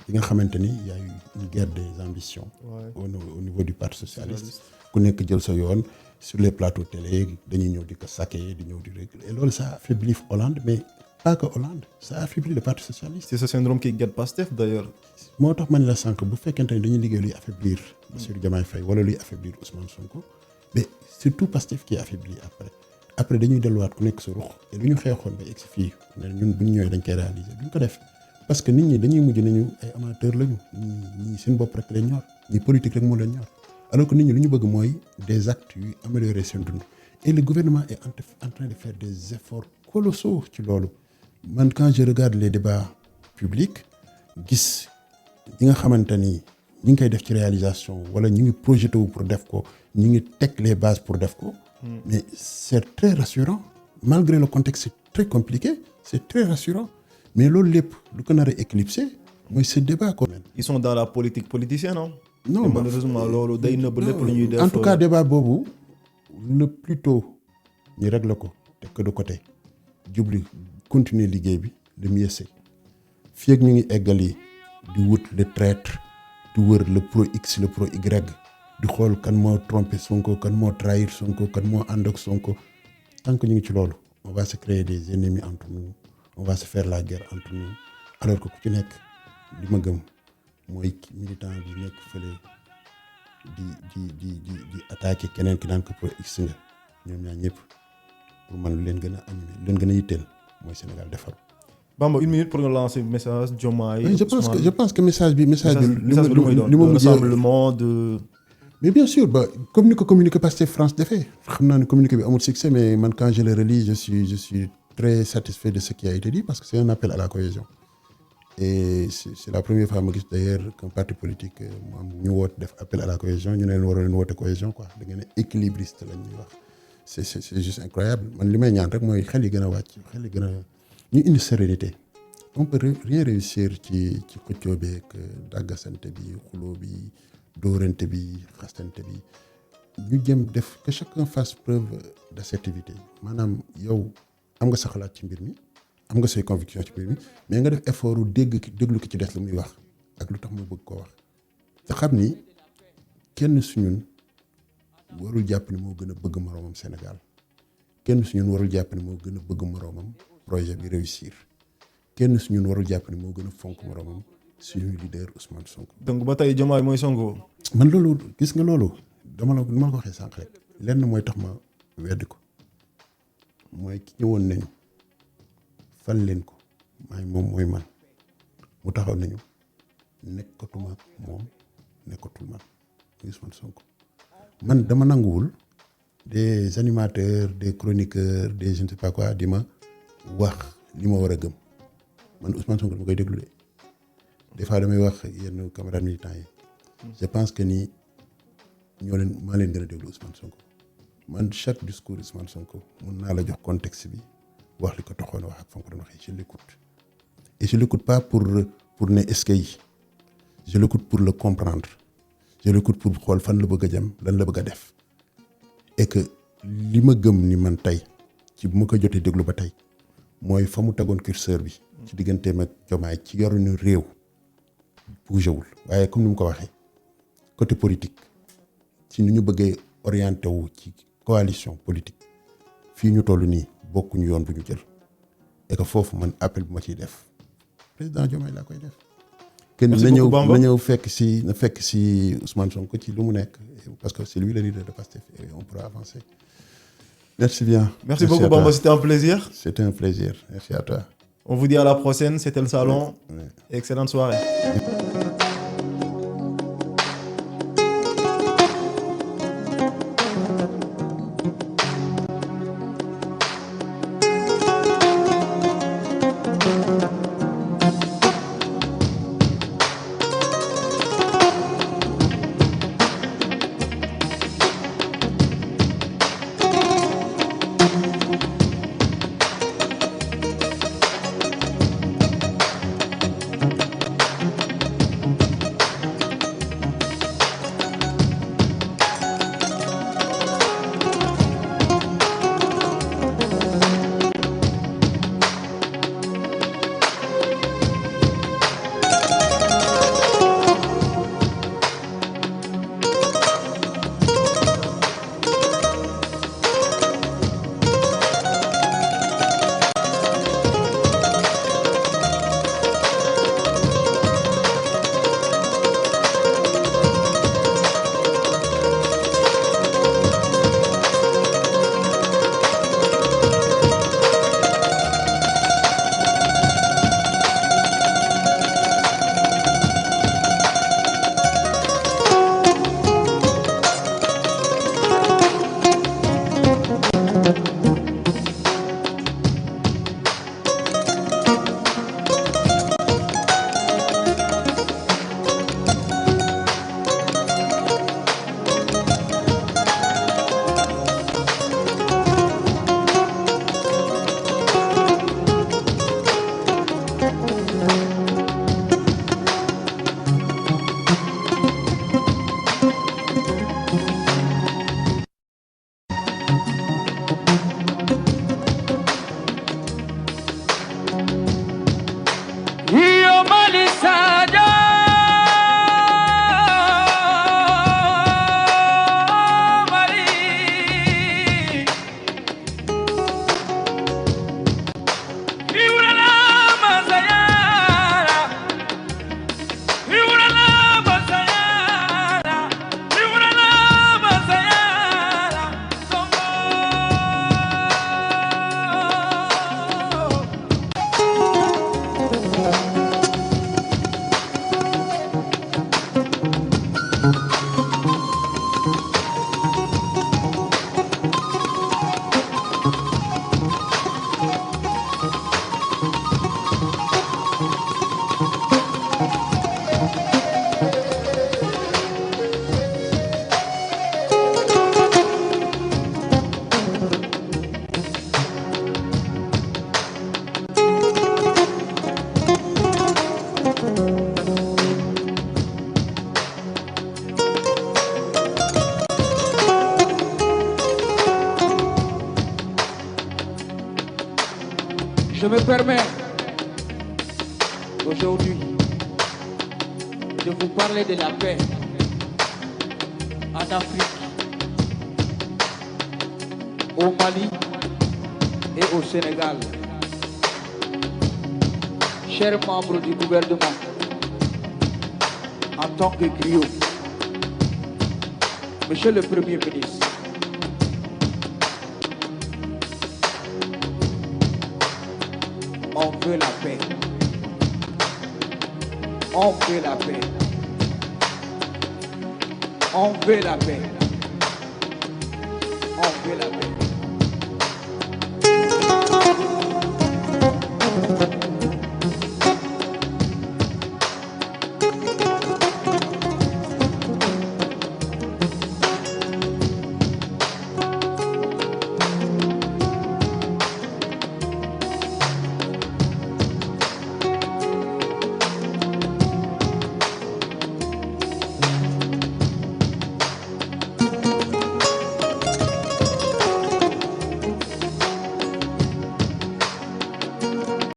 Speaker 1: li nga xamante ni y a eu une guerre des ambitions au niveau du parti socialiste ku nekk jël sa yoon sur les plateaux télé dañuy ñëw di ko saquer di ñëw di réguler et loolu ça affaiblit Hollande mais pas que Hollande ça affaiblit le parti socialiste.
Speaker 2: C'est ce syndrome qui guette Pastef d'ailleurs.
Speaker 1: moo tax ma ne la sànq bu fekkente ni dañuy liggéey luy affaiblir Bassirou Diomaye Faye wala luy affaiblir Ousmane Sonko mais surtout Pastef qui est affaibli après dañuy delluwaat ku nekk sa ruux et lu ñu xeexoon ba egg si fii ne ñun bu ñu ñëwee dañ koy réaliser duñ ko def parce que nit ñi dañuy mujj nañu ay amateurs lañu ñii seen bopp rek leen ñor ñii politique rek moo leen ñor alors que nit ñi lu ñu bëgg mooy des actes yu améliorer seen dund et le gouvernement est en train de faire des efforts colossaux ci loolu man quand je regarde les débats publics gis ñi nga xamante ni ñi ngi koy def ci réalisation wala ñu ngi projeté wu pour def ko ñu ngi teg les bases pour def ko mais c'est très rassurant malgré le contexte c'est très compliqué c'est très rassurant mais loolu lépp lu ko nar a éclipser mooy ce débat ko
Speaker 2: Ils sont dans la politique politicienne
Speaker 1: non
Speaker 2: malheureusement loolu day nëbb lépp lu ñuy def.
Speaker 1: En tout cas débat boobu le plus tôt ñu régler ko teg ko de côté jubli continuer liggéey bi le mieux c'est fii ak ñu ngi eggali di wut le traître di wër le pro X le pro Y di xool kan moo trompé Sonko kan moo trahir Sonko kan moo ànd ak Sonko tant que ñu ngi ci loolu on va se créer des ennemis entre nous on va se faire la guerre entre nous alors que ku ci nekk li ma gëm mooy militant bi nekk fële di attaquer keneen ki naan ko pro X nga ñoom ñaar ñëpp pour man lu leen gën a animé lu leen gën a yitteel mooy Sénégal defaru.
Speaker 2: Bamba, une minute pour nga lancer message Diomaye.
Speaker 1: Oui, je pense que message bi
Speaker 2: rassemblement de.
Speaker 1: Mais bien sûr comme ni ko communiqué Pastef France defee xam naa ne communiqué bi amul succès mais man quand je le relis je suis très satisfait de ce qui a été dit parce que c'est un appel à la cohésion et c'est la première fois ma gis d'ailleurs qu'un parti politique mu am ñu woote def appel à la cohésion ñu ne leen waroon leen woote cohésion quoi da ngeen ne équilibriste la ñuy wax c'est juste incroyable man li may ñaan rek mooy xel yi gën a wàcc xel yi gën a ñu indi sérénité on peut rien réussir ci xëccoo beeg dàggasante bi xuloo bi dóorante bi xastante bi ñu jëm def que chacun fasse preuve d'assertivité maanaam yow am nga sa xalaat ci mbir mi am nga say conviction ci mbir mi mais nga def effort déglu ki ci des lu muy wax ak lu tax mu bëgg koo wax te xam ni kenn su ñun warul jàpp ni moo gën a bëgg moroomam Sénégal kenn su ñun warul jàpp ni moo gën a bëgg moroomam projet bi réussir kenn su ñun warul jàpp ni moo gën a fonk moroomam suñu leader Ousmane Sonko.
Speaker 2: donc ba tey Diomaye mooy Sonko.
Speaker 1: man loolu gis nga loolu dama la ko waxee sànq rek lenn mooy tax ma weddi ko mooy ki ñëwoon nañu fal leen ko moom mooy man mu taxaw nañu nekkatuma moom nekkatul man muy Ousmane Sonko man dama nanguwul des animateurs des chroniqueurs des je ne sais pas quoi di ma wax li ma war a gëm man Ousmane Sonko dama koy déglu de des fois damay wax yenn camarades militants yi je pense que ni maa leen gën a déglu Ousmane Sonko man chaque discours Ousmane Sonko mun naa la jox contexte bi wax li ko taxoon wax ak fa nga ko doon waxee je l'écoute et je l'écoute pas pour ne est-ce que yi je l'écoute pour le comprendre je l'écoute pour xool fan la bëgg a jëm lan la bëgg a def et que li ma gëm ni man tey ci bu ma ko jotee déglu ba tey mooy fa mu tegoon curseur bi ci digganteem ak Diomaye ci yoruñu réew bougé wul waaye comme ni mu ko waxee côté politique ci ni ñu bëggee orienté wu ci coalition politique fii ñu toll nii bokkuñu yoon bu ñu jël et que foofu man appel bu ma ciy def président Diomaye laa koy def. kenn na ñëw fekk si Ousmane Sonko ci lu mu nekk parce que c'est lui le leader de Pastef et on pourra avancer. Merci bien.
Speaker 2: Merci beaucoup Bamba, c'était un plaisir.
Speaker 1: C'était un plaisir. Merci à toi.
Speaker 2: On vous dit à la prochaine, c'était le salon.
Speaker 1: Ouais.
Speaker 2: Excellente soirée.
Speaker 3: Je me permets aujourd'hui de vous parler de la paix en Afrique, au Mali et au Sénégal. Chers membres du gouvernement, en tant que griot, Monsieur le Premier ministre, on veut la paix. On veut la paix. On veut la paix. On veut la paix.